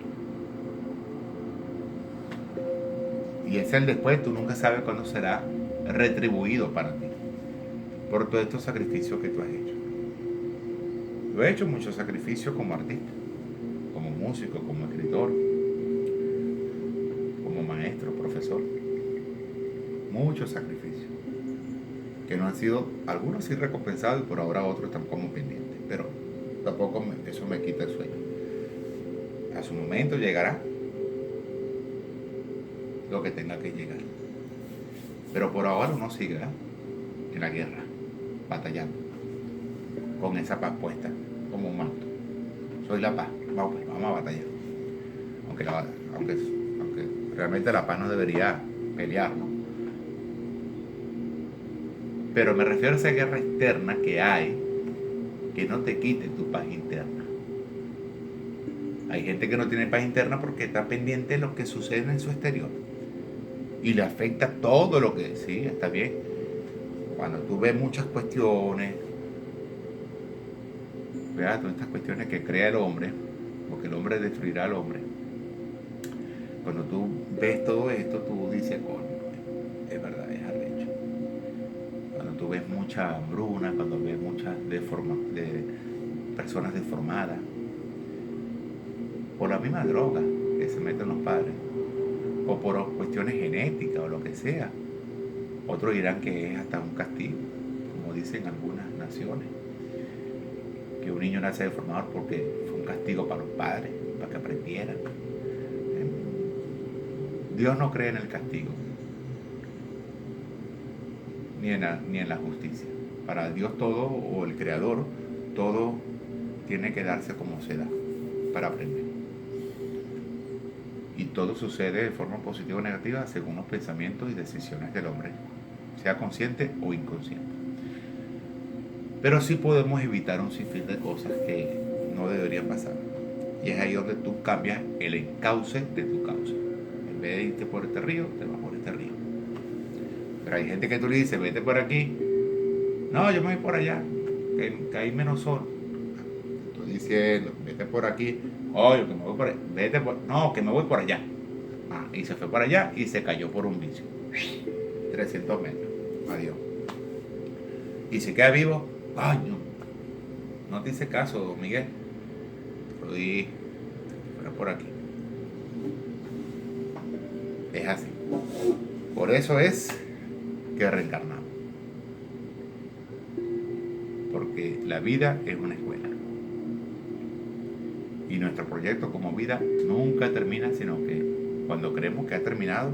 Y ese el después, tú nunca sabes cuándo será retribuido para ti. Por todos estos sacrificios que tú has hecho. Yo he hecho muchos sacrificios como artista, como músico, como escritor, como maestro, profesor. Muchos sacrificios. Que no han sido, algunos sí recompensados y por ahora otros están como pendientes. Pero tampoco eso me quita el sueño. A su momento llegará lo que tenga que llegar. Pero por ahora uno sigue en la guerra, batallando, con esa paz puesta, como un manto. Soy la paz, vamos a batallar. Aunque realmente la paz no debería pelear, ¿no? Pero me refiero a esa guerra externa que hay, que no te quite tu paz interna. Hay gente que no tiene paz interna porque está pendiente de lo que sucede en su exterior. Y le afecta todo lo que, sí, está bien. Cuando tú ves muchas cuestiones, ¿verdad? Todas estas cuestiones que crea el hombre, porque el hombre destruirá al hombre. Cuando tú ves todo esto, tú dices, coño, es verdad, es arrecho. Cuando tú ves mucha hambruna, cuando ves muchas personas deformadas, por la misma droga que se meten los padres, o por cuestiones genéticas o lo que sea. Otros dirán que es hasta un castigo, como dicen algunas naciones, que un niño nace deformado porque fue un castigo para los padres, para que aprendieran. Dios no cree en el castigo, ni en la justicia. Para Dios todo, o el Creador, todo tiene que darse como se da, para aprender. Y todo sucede de forma positiva o negativa según los pensamientos y decisiones del hombre, sea consciente o inconsciente. Pero sí podemos evitar un sinfín de cosas que no deberían pasar. Y es ahí donde tú cambias el encauce de tu causa. En vez de irte por este río, te vas por este río. Pero hay gente que tú le dices, vete por aquí. No, yo me voy por allá, que hay menos sol. Estoy diciendo, vete por aquí. Oye, que me voy por allá. No, que me voy por allá. Y se fue por allá y se cayó por un vicio. 300 metros. Adiós. Y se queda vivo. Coño, no te hice caso, Miguel. Fui por aquí. Es así. Por eso es que reencarnamos. porque la vida es una escuela. Y nuestro proyecto como vida nunca termina, sino que cuando creemos que ha terminado,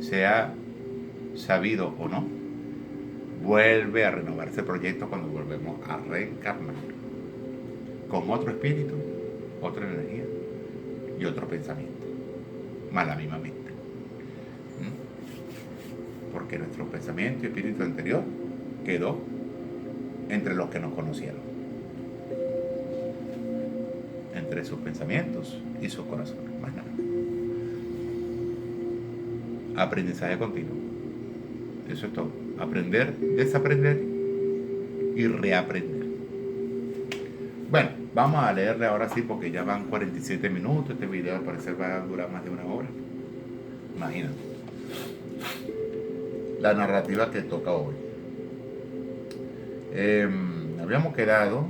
sea sabido o no, vuelve a renovarse el proyecto cuando volvemos a reencarnar con otro espíritu, otra energía y otro pensamiento, más la misma mente. Porque nuestro pensamiento y espíritu anterior quedó entre los que nos conocieron, entre sus pensamientos y sus corazones, más nada. Aprendizaje continuo, eso es todo. Aprender, desaprender y reaprender. Bueno, vamos a leerle ahora sí, porque ya van 47 minutos. Este video al parecer va a durar más de una hora. Imagínate la narrativa que toca hoy. Habíamos quedado,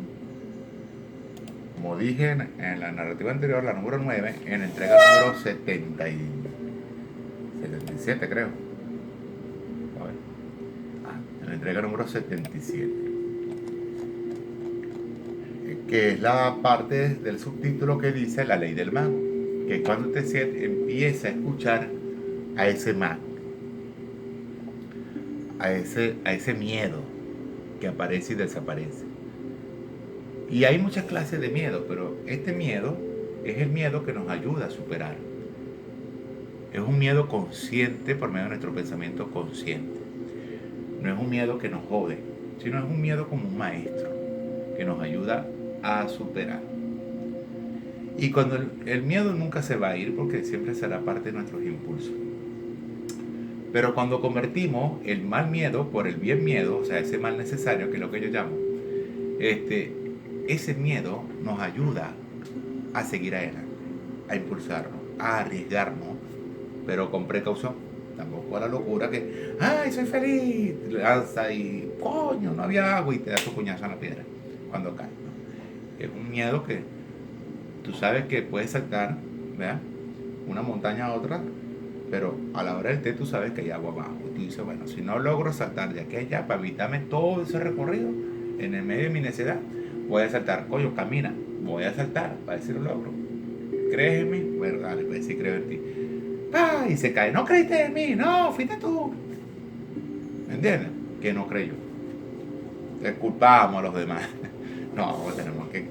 como dije en la narrativa anterior, la número 9, en la entrega número 77, creo. A ver. En la entrega número 77, que es la parte del subtítulo que dice la ley del mago, que es cuando te empieza a escuchar a ese mago, a ese miedo que aparece y desaparece. Y hay muchas clases de miedo, pero este miedo es el miedo que nos ayuda a superar. Es un miedo consciente por medio de nuestro pensamiento consciente. No es un miedo que nos jode, sino es un miedo como un maestro que nos ayuda a superar. Y cuando el miedo nunca se va a ir, porque siempre será parte de nuestros impulsos. Pero cuando convertimos el mal miedo por el bien miedo, o sea, ese mal necesario, que es lo que yo llamo, ese miedo nos ayuda a seguir adelante, a impulsarnos, a arriesgarnos, pero con precaución. Tampoco a la locura que, ¡ay, soy feliz! Lanza y, ¡coño, no había agua! Y te da tu puñazo en la piedra cuando cae, ¿no? Es un miedo que tú sabes que puedes saltar, ¿verdad?, una montaña a otra, pero a la hora del té tú sabes que hay agua abajo. Y tú dices, bueno, si no logro saltar de aquí a allá para evitarme todo ese recorrido en el medio de mi necedad, voy a saltar. Coño, camina, voy a saltar para decir lo logro. ¿Crees en mí? Bueno, dale, pues sí creo en ti. ¡Ah! Y se cae. No creíste en mí, no, fuiste tú. ¿Me entiendes? Que no creyó. Le culpamos a los demás. No, tenemos que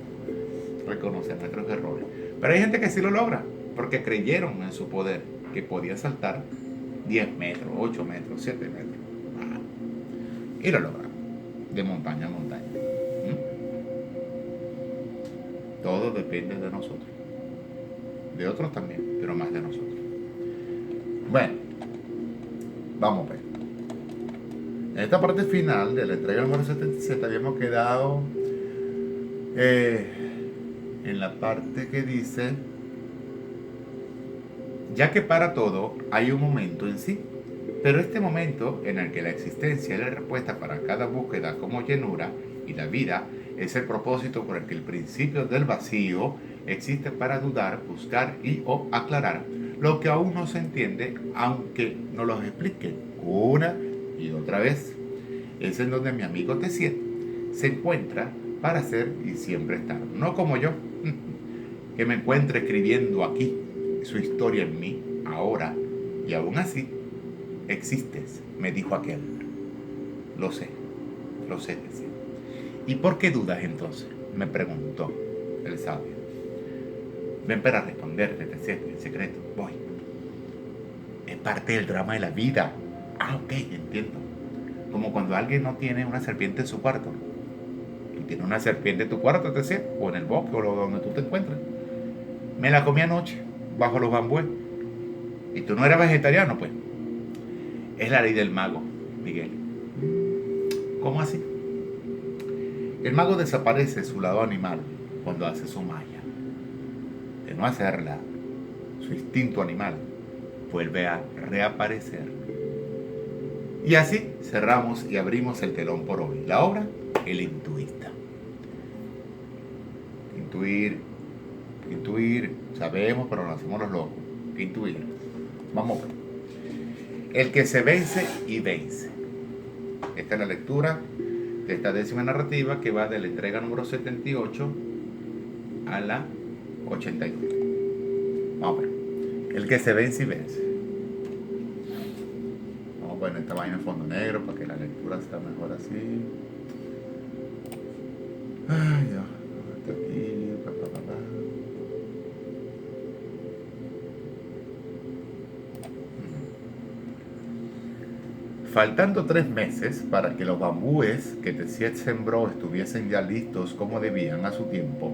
reconocer nuestros errores. Pero hay gente que sí lo logra, porque creyeron en su poder, que podía saltar 10 metros, 8 metros, 7 metros. Y lo lograron, de montaña a montaña. Todo depende de nosotros. De otros también, pero más de nosotros. Bueno, vamos a ver. En esta parte final de la entrega número 77 habíamos quedado en la parte que dice: ya que para todo hay un momento en sí, pero este momento en el que la existencia es la respuesta para cada búsqueda como llenura, y la vida es el propósito por el que el principio del vacío existe para dudar, buscar y o aclarar lo que aún no se entiende, aunque no lo expliquen una y otra vez. Es en donde mi amigo Tessier se encuentra para ser y siempre estar. No como yo, que me encuentro escribiendo aquí su historia en mí, ahora, y aún así existes, me dijo aquel. Lo sé, Tessier. ¿Y por qué dudas entonces?, me preguntó el sabio. Ven para responderte, Tessier, en secreto. Voy. Es parte del drama de la vida. Ok, entiendo. Como cuando alguien no tiene una serpiente en su cuarto. Tú tienes una serpiente en tu cuarto, Tessier, o en el bosque, o donde tú te encuentres. Me la comí anoche, bajo los bambúes. ¿Y tú no eres vegetariano, pues? Es la ley del mago, Miguel. ¿Cómo así? El mago desaparece su lado animal cuando hace su magia. De no hacerla, su instinto animal vuelve a reaparecer. Y así cerramos y abrimos el telón por hoy. La obra, El Intuista. Intuir, sabemos, pero nos hacemos los locos. Intuir. Vamos a ver. El que se vence y vence. Esta es la lectura de esta décima narrativa que va de la entrega número 78 a la 89. Vamos a ver. El que se vence y vence. Vamos a poner esta vaina en fondo negro para que la lectura está mejor así. Ay, Dios. Hasta aquí. Faltando 3 meses para que los bambúes que Tessiet sembró estuviesen ya listos como debían a su tiempo,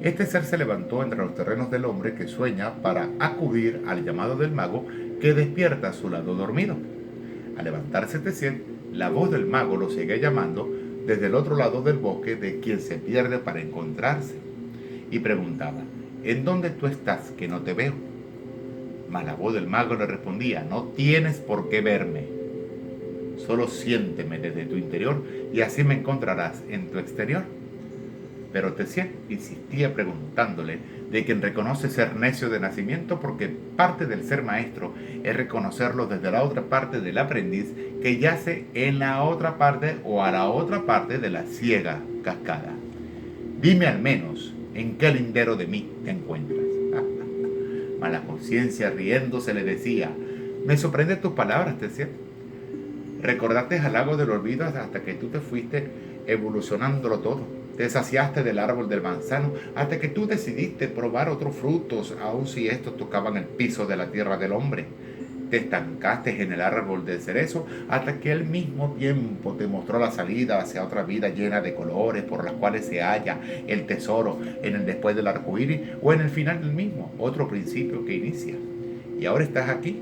este ser se levantó entre los terrenos del hombre que sueña para acudir al llamado del mago que despierta a su lado dormido. Al levantarse Tessiet, la voz del mago lo sigue llamando desde el otro lado del bosque de quien se pierde para encontrarse, y preguntaba: ¿en dónde tú estás que no te veo? Mas la voz del mago le respondía: no tienes por qué verme. Solo siénteme desde tu interior y así me encontrarás en tu exterior. Pero Tessiet insistía preguntándole de quien reconoce ser necio de nacimiento, porque parte del ser maestro es reconocerlo desde la otra parte del aprendiz que yace en la otra parte o a la otra parte de la ciega cascada. Dime al menos en qué lindero de mí te encuentras. Mas la conciencia riéndose le decía: me sorprende tus palabras, Tessiet. Recordaste al lago del olvido hasta que tú te fuiste evolucionándolo todo. Te saciaste del árbol del manzano hasta que tú decidiste probar otros frutos, aun si estos tocaban el piso de la tierra del hombre. Te estancaste en el árbol del cerezo hasta que al mismo tiempo te mostró la salida hacia otra vida llena de colores por las cuales se halla el tesoro en el después del arco iris o en el final del mismo, otro principio que inicia. Y ahora estás aquí,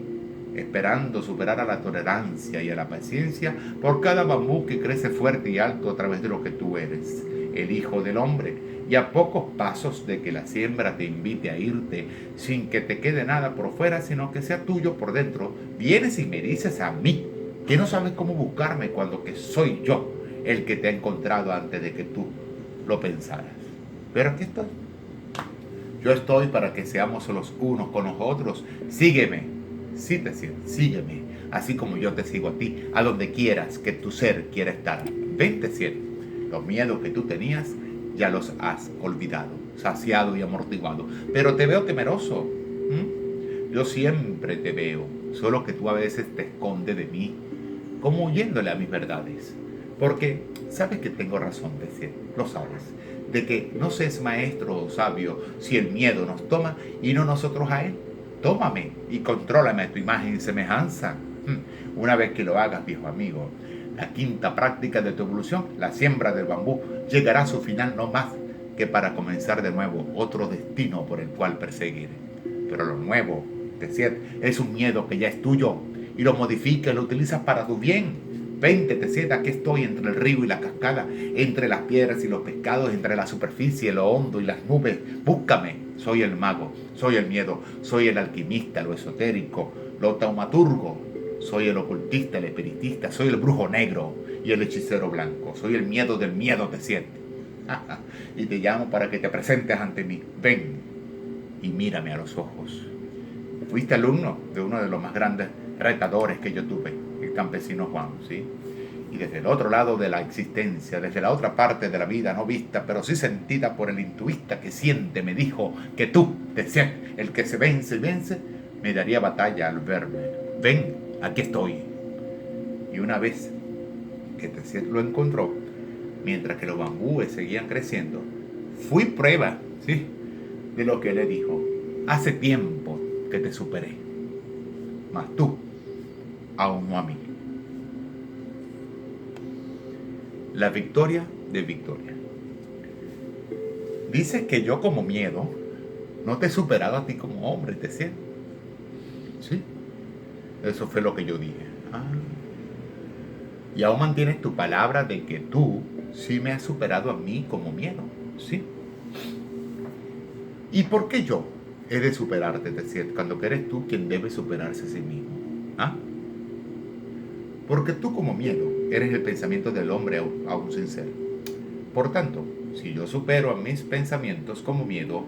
esperando superar a la tolerancia y a la paciencia por cada bambú que crece fuerte y alto a través de lo que tú eres, el Hijo del Hombre, y a pocos pasos de que la siembra te invite a irte sin que te quede nada por fuera, sino que sea tuyo por dentro, vienes y me dices a mí que no sabes cómo buscarme cuando que soy yo el que te ha encontrado antes de que tú lo pensaras. Pero aquí estoy. Yo estoy para que seamos los unos con los otros. Sígueme. Sí, Tessiet, sígueme, así como yo te sigo a ti, a donde quieras que tu ser quiera estar. Ven, Tessiet, los miedos que tú tenías ya los has olvidado, saciado y amortiguado, pero te veo temeroso. Yo siempre te veo, solo que tú a veces te escondes de mí, como huyéndole a mis verdades. Porque sabes que tengo razón, Tessiet, lo sabes, de que no se es maestro o sabio si el miedo nos toma y no nosotros a él. Tómame y contrólame a tu imagen y semejanza. Una vez que lo hagas, viejo amigo, la quinta práctica de tu evolución, la siembra del bambú, llegará a su final no más que para comenzar de nuevo otro destino por el cual perseguir. Pero lo nuevo, Tessiet, es un miedo que ya es tuyo y lo modificas, lo utilizas para tu bien. Vente, Tessiet, aquí estoy entre el río y la cascada, entre las piedras y los pescados, entre la superficie, lo hondo y las nubes. Búscame. Soy el mago, soy el miedo, soy el alquimista, lo esotérico, lo taumaturgo, soy el ocultista, el espiritista, soy el brujo negro y el hechicero blanco, soy el miedo del miedo, Tessiet. Y te llamo para que te presentes ante mí. Ven y mírame a los ojos. Fuiste alumno de uno de los más grandes retadores que yo tuve, el campesino Juan, ¿sí? Y desde el otro lado de la existencia, desde la otra parte de la vida no vista, pero sí sentida por el intuista que siente, me dijo que tú, Tessiet, el que se vence y vence, me daría batalla al verme. Ven, aquí estoy. Y una vez que Tessiet lo encontró, mientras que los bambúes seguían creciendo, fui prueba, ¿sí?, de lo que le dijo. Hace tiempo que te superé, mas tú aún no a mí. La victoria de Victoria. Dice que yo como miedo no te he superado a ti como hombre, Tessiet. Sí, eso fue lo que yo dije. Y aún mantienes tu palabra de que tú sí me has superado a mí como miedo. Sí. ¿Y por qué yo he de superarte, Tessiet, cuando que eres tú quien debe superarse a sí mismo? Porque tú como miedo eres el pensamiento del hombre aún sin ser. Por tanto, si yo supero a mis pensamientos como miedo,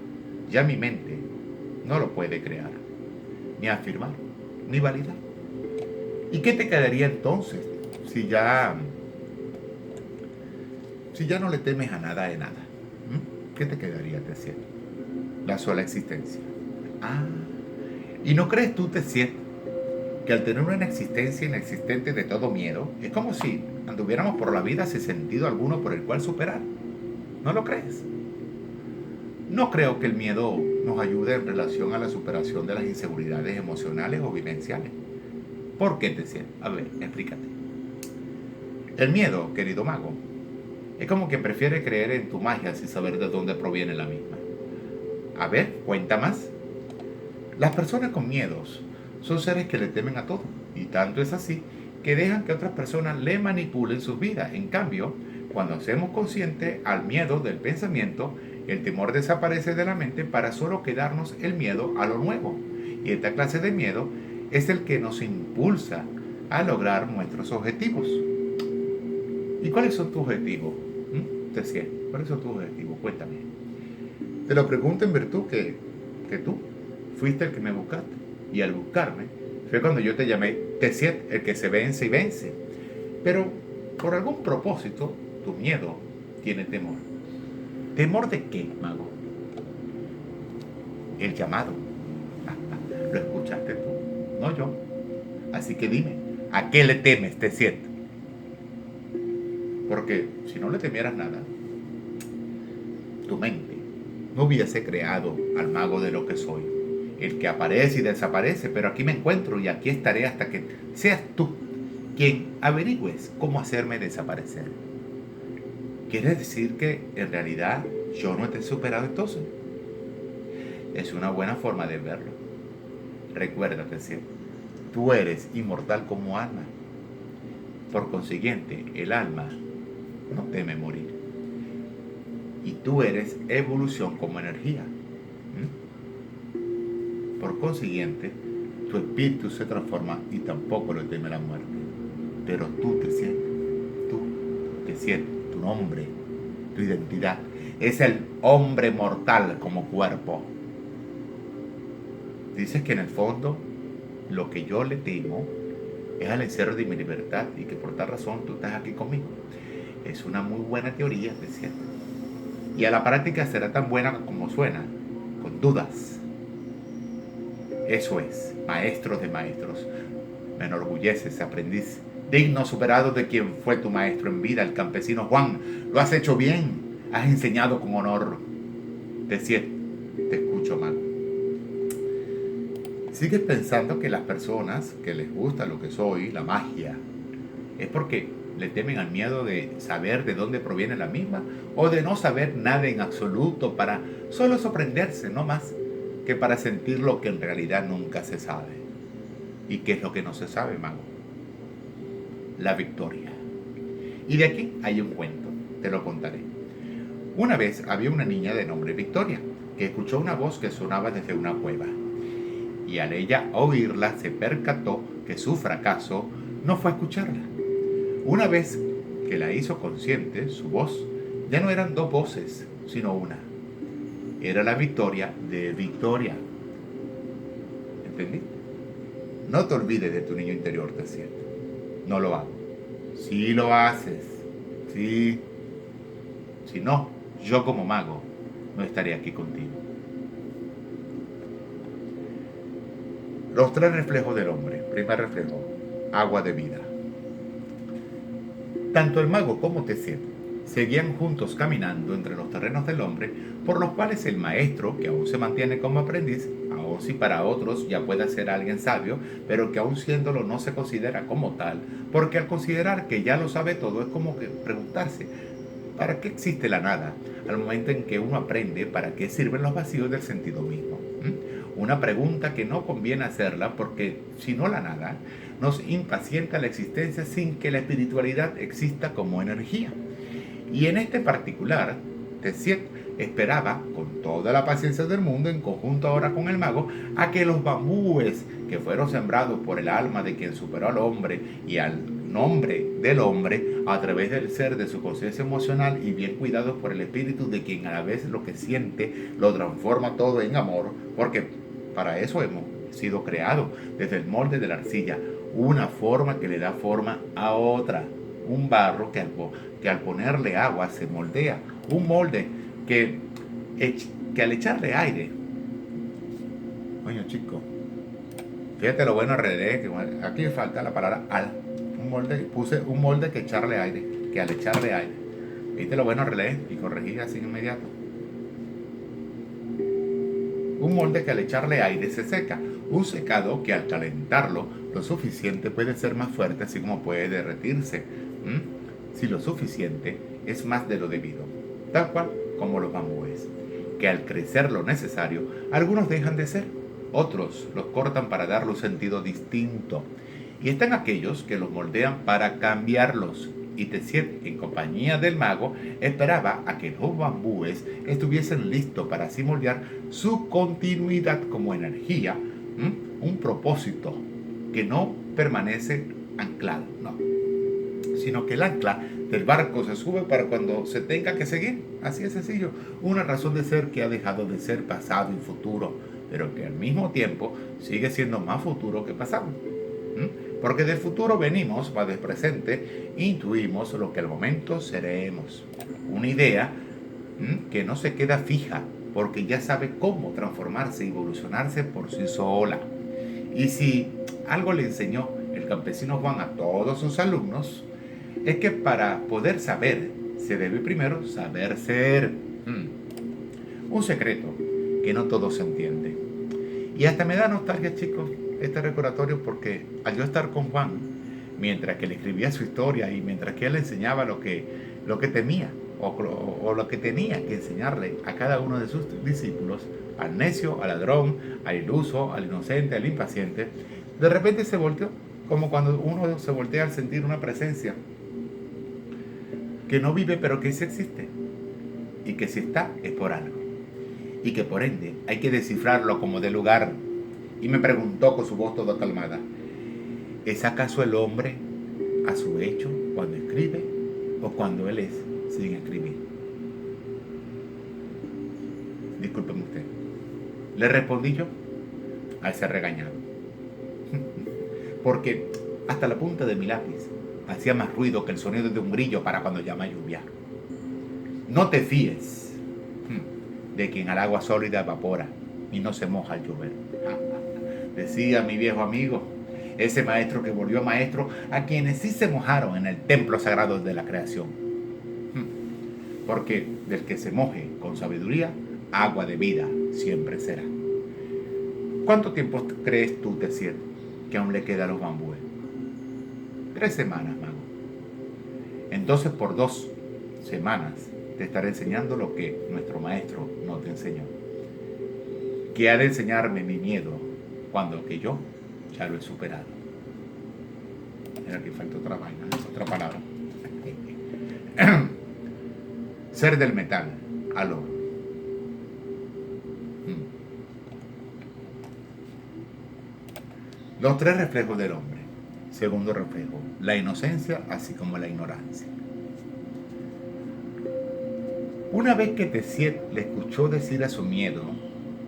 ya mi mente no lo puede crear, ni afirmar, ni validar. ¿Y qué te quedaría entonces si ya Si ya no le temes a nada de nada, ¿qué te quedaría, Tessier? La sola existencia. Ah, ¿y no crees tú, Tessier, que al tener una existencia inexistente de todo miedo, es como si anduviéramos por la vida sin sentido alguno por el cual superar? ¿No lo crees? No creo que el miedo nos ayude en relación a la superación de las inseguridades emocionales o vivenciales. ¿Por qué, Tessier? A ver, explícate. El miedo, querido mago, es como que prefiere creer en tu magia sin saber de dónde proviene la misma. A ver, cuenta más. Las personas con miedos son seres que le temen a todo, y tanto es así que dejan que otras personas le manipulen sus vidas. En cambio, cuando hacemos consciente al miedo del pensamiento, el temor desaparece de la mente para solo quedarnos el miedo a lo nuevo. Y esta clase de miedo es el que nos impulsa a lograr nuestros objetivos. ¿Y cuáles son tus objetivos? Tessier, ¿cuáles son tus objetivos? Cuéntame. Te lo pregunto en virtud que tú fuiste el que me buscaste. Y al buscarme fue cuando yo te llamé Tessier, el que se vence y vence. Pero por algún propósito, tu miedo tiene temor. ¿Temor de qué, mago? El llamado. Lo escuchaste tú, no yo. Así que dime, ¿a qué le temes, Tessier? Porque si no le temieras nada, tu mente no hubiese creado al mago de lo que soy, el que aparece y desaparece, pero aquí me encuentro y aquí estaré hasta que seas tú quien averigües cómo hacerme desaparecer. ¿Quiere decir que en realidad yo no te he superado entonces? Es una buena forma de verlo. Recuérdate, ¿sí? Tú eres inmortal como alma. Por consiguiente, el alma no teme morir. Y tú eres evolución como energía. Por consiguiente, tu espíritu se transforma y tampoco le teme la muerte. Pero tú te sientes, tu nombre, tu identidad, es el hombre mortal como cuerpo. Dices que en el fondo lo que yo le temo es al encierro de mi libertad y que por tal razón tú estás aquí conmigo. Es una muy buena teoría, es cierto. Y a la práctica será tan buena como suena, con dudas. Eso es, maestro de maestros. Me enorgullece ese aprendiz, digno superado de quien fue tu maestro en vida, el campesino Juan. Lo has hecho bien, has enseñado con honor. Tessier, te escucho, mago. ¿Sigues pensando que las personas que les gusta lo que soy, la magia, es porque le temen al miedo de saber de dónde proviene la misma o de no saber nada en absoluto para solo sorprenderse, no más que para sentir lo que en realidad nunca se sabe? ¿Y qué es lo que no se sabe, mago? La victoria. Y de aquí hay un cuento, te lo contaré. Una vez había una niña de nombre Victoria que escuchó una voz que sonaba desde una cueva. Y al ella oírla se percató que su fracaso no fue escucharla. Una vez que la hizo consciente, su voz ya no eran dos voces, sino una. Era la victoria de Victoria. ¿Entendiste? No te olvides de tu niño interior, Tessier. No lo hago. Sí lo haces. Sí. Si no, yo como mago no estaré aquí contigo. Los tres reflejos del hombre. Primer reflejo, agua de vida. Tanto el mago como Tessier seguían juntos caminando entre los terrenos del hombre, por los cuales el maestro, que aún se mantiene como aprendiz, aun si para otros ya puede ser alguien sabio, pero que aún siéndolo no se considera como tal, porque al considerar que ya lo sabe todo es como que preguntarse, ¿para qué existe la nada? Al momento en que uno aprende para qué sirven los vacíos del sentido mismo. Una pregunta que no conviene hacerla porque si no la nada nos impacienta la existencia sin que la espiritualidad exista como energía. Y en este particular, Tessier esperaba, con toda la paciencia del mundo, en conjunto ahora con el mago, a que los bambúes que fueron sembrados por el alma de quien superó al hombre y al nombre del hombre, a través del ser de su conciencia emocional y bien cuidados por el espíritu de quien a la vez lo que siente lo transforma todo en amor, porque para eso hemos sido creados desde el molde de la arcilla, una forma que le da forma a otra. un barro que al ponerle agua se moldea, un molde que al echarle aire, coño chico, fíjate lo bueno alrededor, que aquí falta la palabra al, puse un molde que echarle aire, que al echarle aire, viste lo bueno alrededor y corregir así inmediato. Un molde que al echarle aire se seca. Un secado que al calentarlo lo suficiente puede ser más fuerte, así como puede derretirse. Si lo suficiente es más de lo debido. Tal cual como los bambúes, que al crecer lo necesario, algunos dejan de ser, otros los cortan para darle un sentido distinto. Y están aquellos que los moldean para cambiarlos. Y Tessier, en compañía del mago, esperaba a que los bambúes estuviesen listos para así moldear su continuidad como energía, un propósito que no permanece anclado, no, sino que el ancla del barco se sube para cuando se tenga que seguir, así es sencillo, una razón de ser que ha dejado de ser pasado y futuro, pero que al mismo tiempo sigue siendo más futuro que pasado. Porque del futuro venimos, va del presente, intuimos lo que al momento seremos. Una idea que no se queda fija, porque ya sabe cómo transformarse y evolucionarse por sí sola. Y si algo le enseñó el campesino Juan a todos sus alumnos, es que para poder saber, se debe primero saber ser. Un secreto que no todo se entiende. Y hasta me da nostalgia, chicos, este recordatorio, porque al yo estar con Juan, mientras que le escribía su historia y mientras que él le enseñaba lo que temía o lo que tenía que enseñarle a cada uno de sus discípulos, al necio, al ladrón, al iluso, al inocente, al impaciente, de repente se volteó, como cuando uno se voltea al sentir una presencia que no vive pero que sí existe, y que si está es por algo, y que por ende hay que descifrarlo como de lugar. Y me preguntó con su voz toda calmada: ¿es acaso el hombre a su hecho cuando escribe o cuando él es sin escribir? Discúlpeme usted. Le respondí yo al ser regañado. Porque hasta la punta de mi lápiz hacía más ruido que el sonido de un grillo para cuando llama lluvia. No te fíes de quien al agua sólida evapora y no se moja al llover. Decía mi viejo amigo, ese maestro que volvió maestro a quienes sí se mojaron en el templo sagrado de la creación. Porque del que se moje con sabiduría, agua de vida siempre será. ¿Cuánto tiempo crees tú, Tessier, que aún le queda a los bambúes? 3 semanas, mago. Entonces por 2 semanas te estaré enseñando lo que nuestro maestro no te enseñó. Que ha de enseñarme mi miedo cuando que yo ya lo he superado. Mira, aquí falta otra vaina, otra palabra. Ser del metal al oro. Los 3 reflejos del hombre. Segundo reflejo, la inocencia así como la ignorancia. Una vez que Tessier le escuchó decir a su miedo,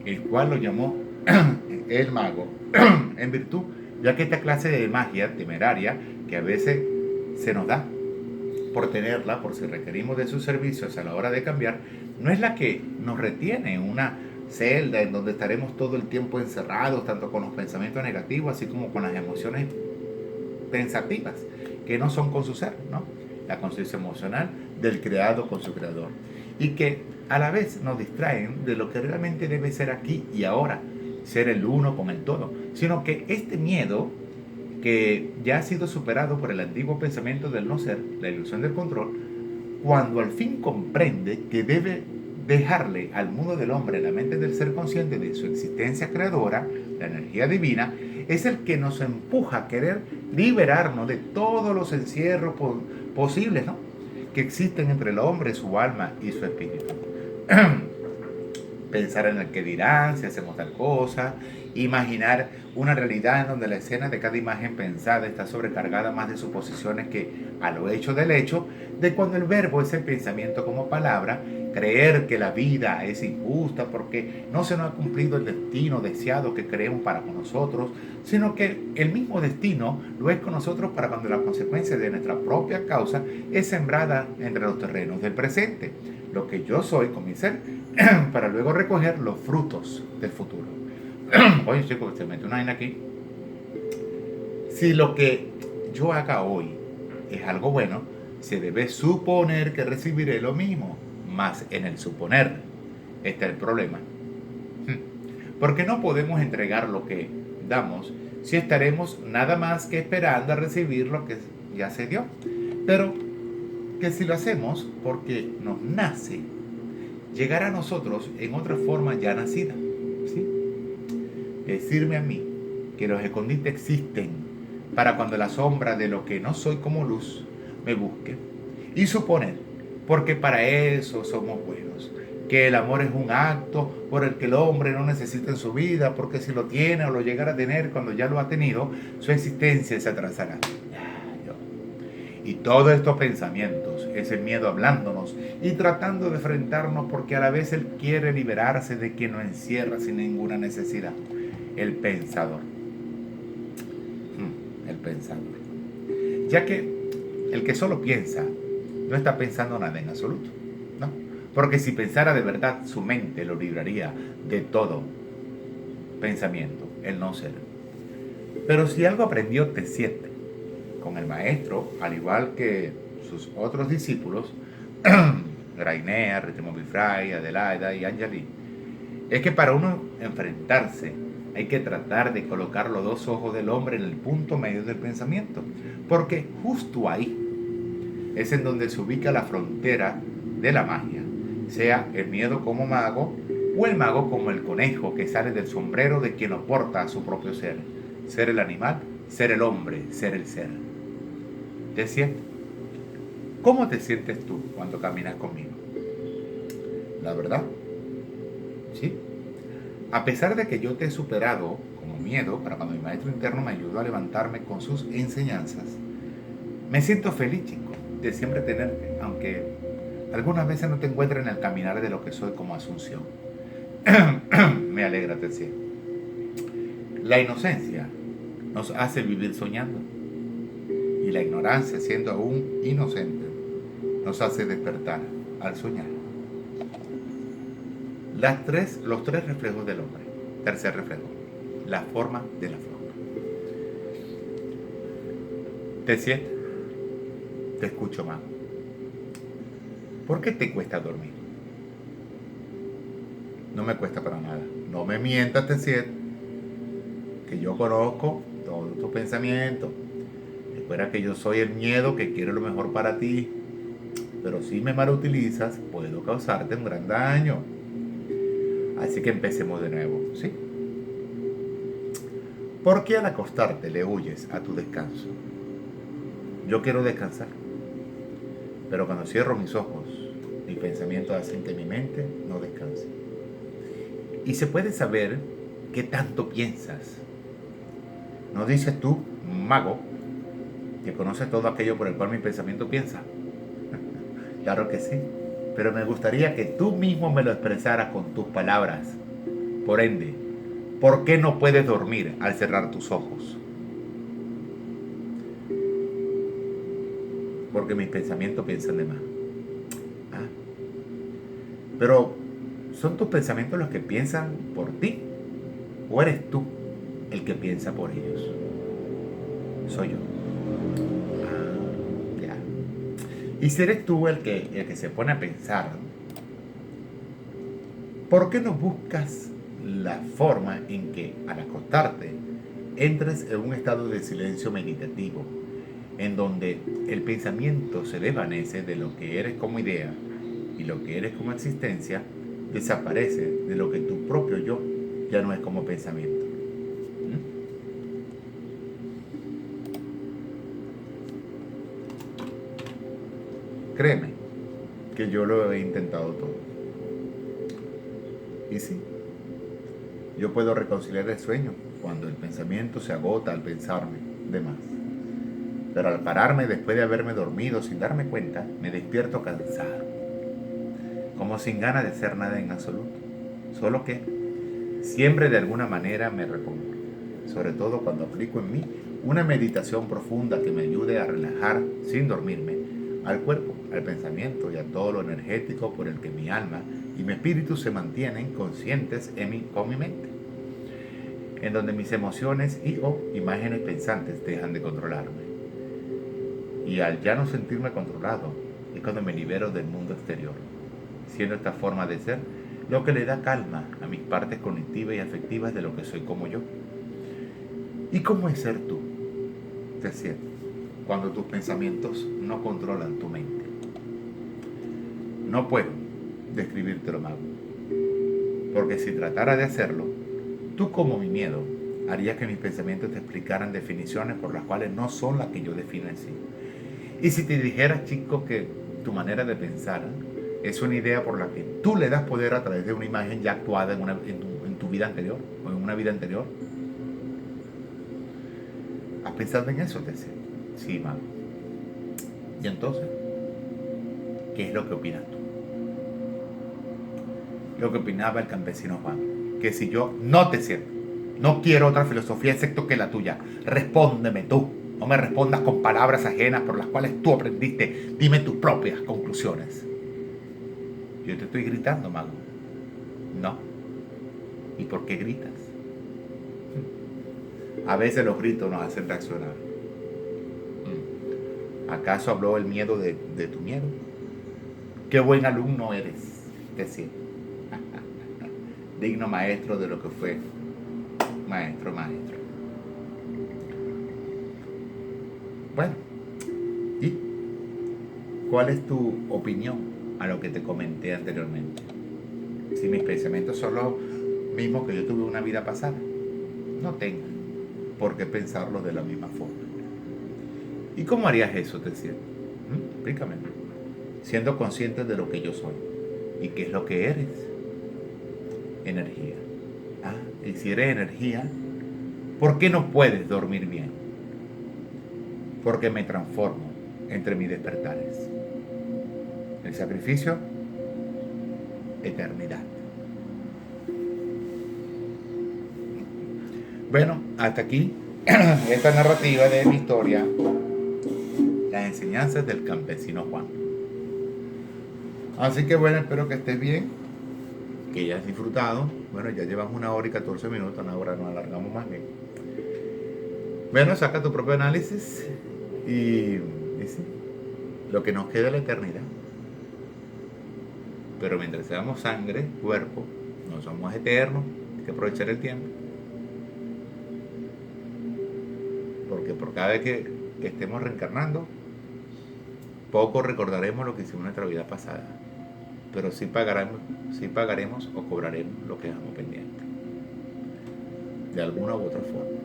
el cual lo llamó el mago, en virtud, ya que esta clase de magia temeraria que a veces se nos da por tenerla, por si requerimos de sus servicios a la hora de cambiar, no es la que nos retiene en una celda en donde estaremos todo el tiempo encerrados, tanto con los pensamientos negativos, así como con las emociones pensativas, que no son con su ser, ¿no? La conciencia emocional del creado con su creador, y que a la vez nos distraen de lo que realmente debe ser aquí y ahora, ser el uno con el todo, sino que este miedo que ya ha sido superado por el antiguo pensamiento del no ser, la ilusión del control, cuando al fin comprende que debe dejarle al mundo del hombre la mente del ser consciente de su existencia creadora, la energía divina, es el que nos empuja a querer liberarnos de todos los encierros posibles, ¿no?, que existen entre el hombre, su alma y su espíritu. Pensar en el que dirán si hacemos tal cosa, imaginar una realidad en donde la escena de cada imagen pensada está sobrecargada más de suposiciones que a lo hecho del hecho, de cuando el verbo es el pensamiento como palabra, creer que la vida es injusta porque no se nos ha cumplido el destino deseado que creemos para con nosotros, sino que el mismo destino lo es con nosotros para cuando la consecuencia de nuestra propia causa es sembrada entre los terrenos del presente, lo que yo soy con mi ser, para luego recoger los frutos del futuro. Oye, chicos, se mete una vaina aquí. Si lo que yo haga hoy es algo bueno, se debe suponer que recibiré lo mismo, mas en el suponer está el problema. Porque no podemos entregar lo que damos si estaremos nada más que esperando a recibir lo que ya se dio. Pero que si lo hacemos porque nos nace, llegará a nosotros en otra forma ya nacida. ¿Sí? Decirme a mí que los escondites existen para cuando la sombra de lo que no soy como luz me busque. Y suponer, porque para eso somos buenos, que el amor es un acto por el que el hombre no necesita en su vida, porque si lo tiene o lo llegara a tener cuando ya lo ha tenido, su existencia se atrasará. Y todos estos pensamientos es el miedo hablándonos y tratando de enfrentarnos porque a la vez él quiere liberarse de quien nos encierra sin ninguna necesidad. El pensador. El pensador. Ya que el que solo piensa no está pensando nada en absoluto, ¿no? Porque si pensara de verdad, su mente lo libraría de todo pensamiento, el no ser. Pero si algo aprendió T7 con el maestro, al igual que sus otros discípulos, Rainer, Ritmo Bifray, Adelaida y Anjali, es que para uno enfrentarse hay que tratar de colocar los dos ojos del hombre en el punto medio del pensamiento, porque justo ahí es en donde se ubica la frontera de la magia, sea el miedo como mago o el mago como el conejo que sale del sombrero de quien lo porta a su propio ser el animal, ser el hombre, ser el ser. ¿Te sientes? ¿Cómo te sientes tú cuando caminas conmigo? La verdad, ¿sí? A pesar de que yo te he superado como miedo, para cuando mi maestro interno me ayudó a levantarme con sus enseñanzas, me siento feliz, chico, de siempre tenerte, aunque algunas veces no te encuentre en el caminar de lo que soy como Asunción. Me alegra, te siento. La inocencia nos hace vivir soñando y la ignorancia, siendo aún inocente, nos hace despertar al soñar. Los tres reflejos del hombre. Tercer reflejo, la forma de la flor. ¿Te sientes? Te escucho, más. ¿Por qué te cuesta dormir? No me cuesta para nada. No me mientas, te sientes, que yo conozco todos tus pensamientos. Recuerda que yo soy el miedo que quiere lo mejor para ti, pero si me malutilizas, puedo causarte un gran daño. Así que empecemos de nuevo, ¿sí? ¿Por qué al acostarte le huyes a tu descanso? Yo quiero descansar, pero cuando cierro mis ojos, mi pensamiento hace que mi mente no descanse. Y se puede saber qué tanto piensas. ¿No dices tú, mago, que conoces todo aquello por el cual mi pensamiento piensa? Claro que sí, pero me gustaría que tú mismo me lo expresaras con tus palabras. Por ende, ¿por qué no puedes dormir al cerrar tus ojos? Porque mis pensamientos piensan de más. Ah, pero ¿son tus pensamientos los que piensan por ti? ¿O eres tú el que piensa por ellos? Soy yo. Ah, ya. Y si eres tú el que se pone a pensar, ¿por qué no buscas la forma en que al acostarte entres en un estado de silencio meditativo, en donde el pensamiento se desvanece de lo que eres como idea y lo que eres como existencia desaparece de lo que tu propio yo ya no es como pensamiento? Créeme que yo lo he intentado todo. Y sí, yo puedo reconciliar el sueño cuando el pensamiento se agota al pensarme de más. Pero al pararme después de haberme dormido sin darme cuenta, me despierto cansado, como sin ganas de hacer nada en absoluto. Solo que siempre de alguna manera me repongo, sobre todo cuando aplico en mí una meditación profunda que me ayude a relajar sin dormirme al cuerpo, al pensamiento y a todo lo energético por el que mi alma y mi espíritu se mantienen conscientes con mi mente, en donde mis emociones y o imágenes pensantes dejan de controlarme. Y al ya no sentirme controlado, es cuando me libero del mundo exterior, siendo esta forma de ser lo que le da calma a mis partes cognitivas y afectivas de lo que soy como yo. ¿Y cómo es ser tú? Te siento, cuando tus pensamientos no controlan tu mente. No puedo describírtelo, mago, porque si tratara de hacerlo, tú como mi miedo harías que mis pensamientos te explicaran definiciones por las cuales no son las que yo defino en sí. Y si te dijera, chico, que tu manera de pensar es una idea por la que tú le das poder a través de una imagen ya actuada en tu vida anterior o en una vida anterior. ¿Has pensado en eso, Tessie? Sí, mago. ¿Y entonces? ¿Qué es lo que opinas tú? Lo que opinaba el campesino Juan, que si yo no te siento, no quiero otra filosofía excepto que la tuya. Respóndeme tú. No me respondas con palabras ajenas por las cuales tú aprendiste. Dime tus propias conclusiones. Yo te estoy gritando, mago. No. ¿Y por qué gritas? A veces los gritos nos hacen reaccionar. ¿Acaso habló el miedo de tu miedo? Qué buen alumno eres, Tessie. Digno maestro de lo que fue maestro. Bueno, ¿y cuál es tu opinión a lo que te comenté anteriormente? Si mis pensamientos son los mismos que yo tuve en una vida pasada, no tengo por qué pensarlo de la misma forma. ¿Y cómo harías eso, Tessie? Explícame. Siendo consciente de lo que yo soy. ¿Y qué es lo que eres? Energía. Y si eres energía, ¿por qué no puedes dormir bien? Porque me transformo entre mis despertares. El sacrificio, eternidad. Bueno, hasta aquí esta narrativa de mi historia, las enseñanzas del campesino Juan. Así que bueno, espero que estés bien, que hayas disfrutado. Bueno, ya llevamos 1 hora y 14 minutos, ahora nos alargamos más bien. Bueno, saca tu propio análisis y sí, lo que nos queda es la eternidad. Pero mientras seamos sangre, cuerpo, no somos eternos, hay que aprovechar el tiempo. Porque por cada vez que estemos reencarnando, poco recordaremos lo que hicimos en nuestra vida pasada. Pero sí pagaremos o cobraremos lo que dejamos pendiente. De alguna u otra forma.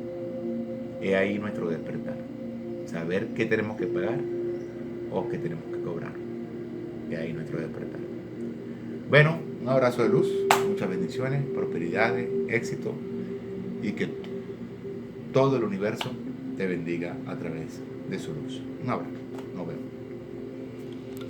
Es ahí nuestro despertar. Saber qué tenemos que pagar o qué tenemos que cobrar. Es ahí nuestro despertar. Bueno, un abrazo de luz, muchas bendiciones, prosperidades, éxito y que todo el universo te bendiga a través de su luz. Un abrazo, nos vemos.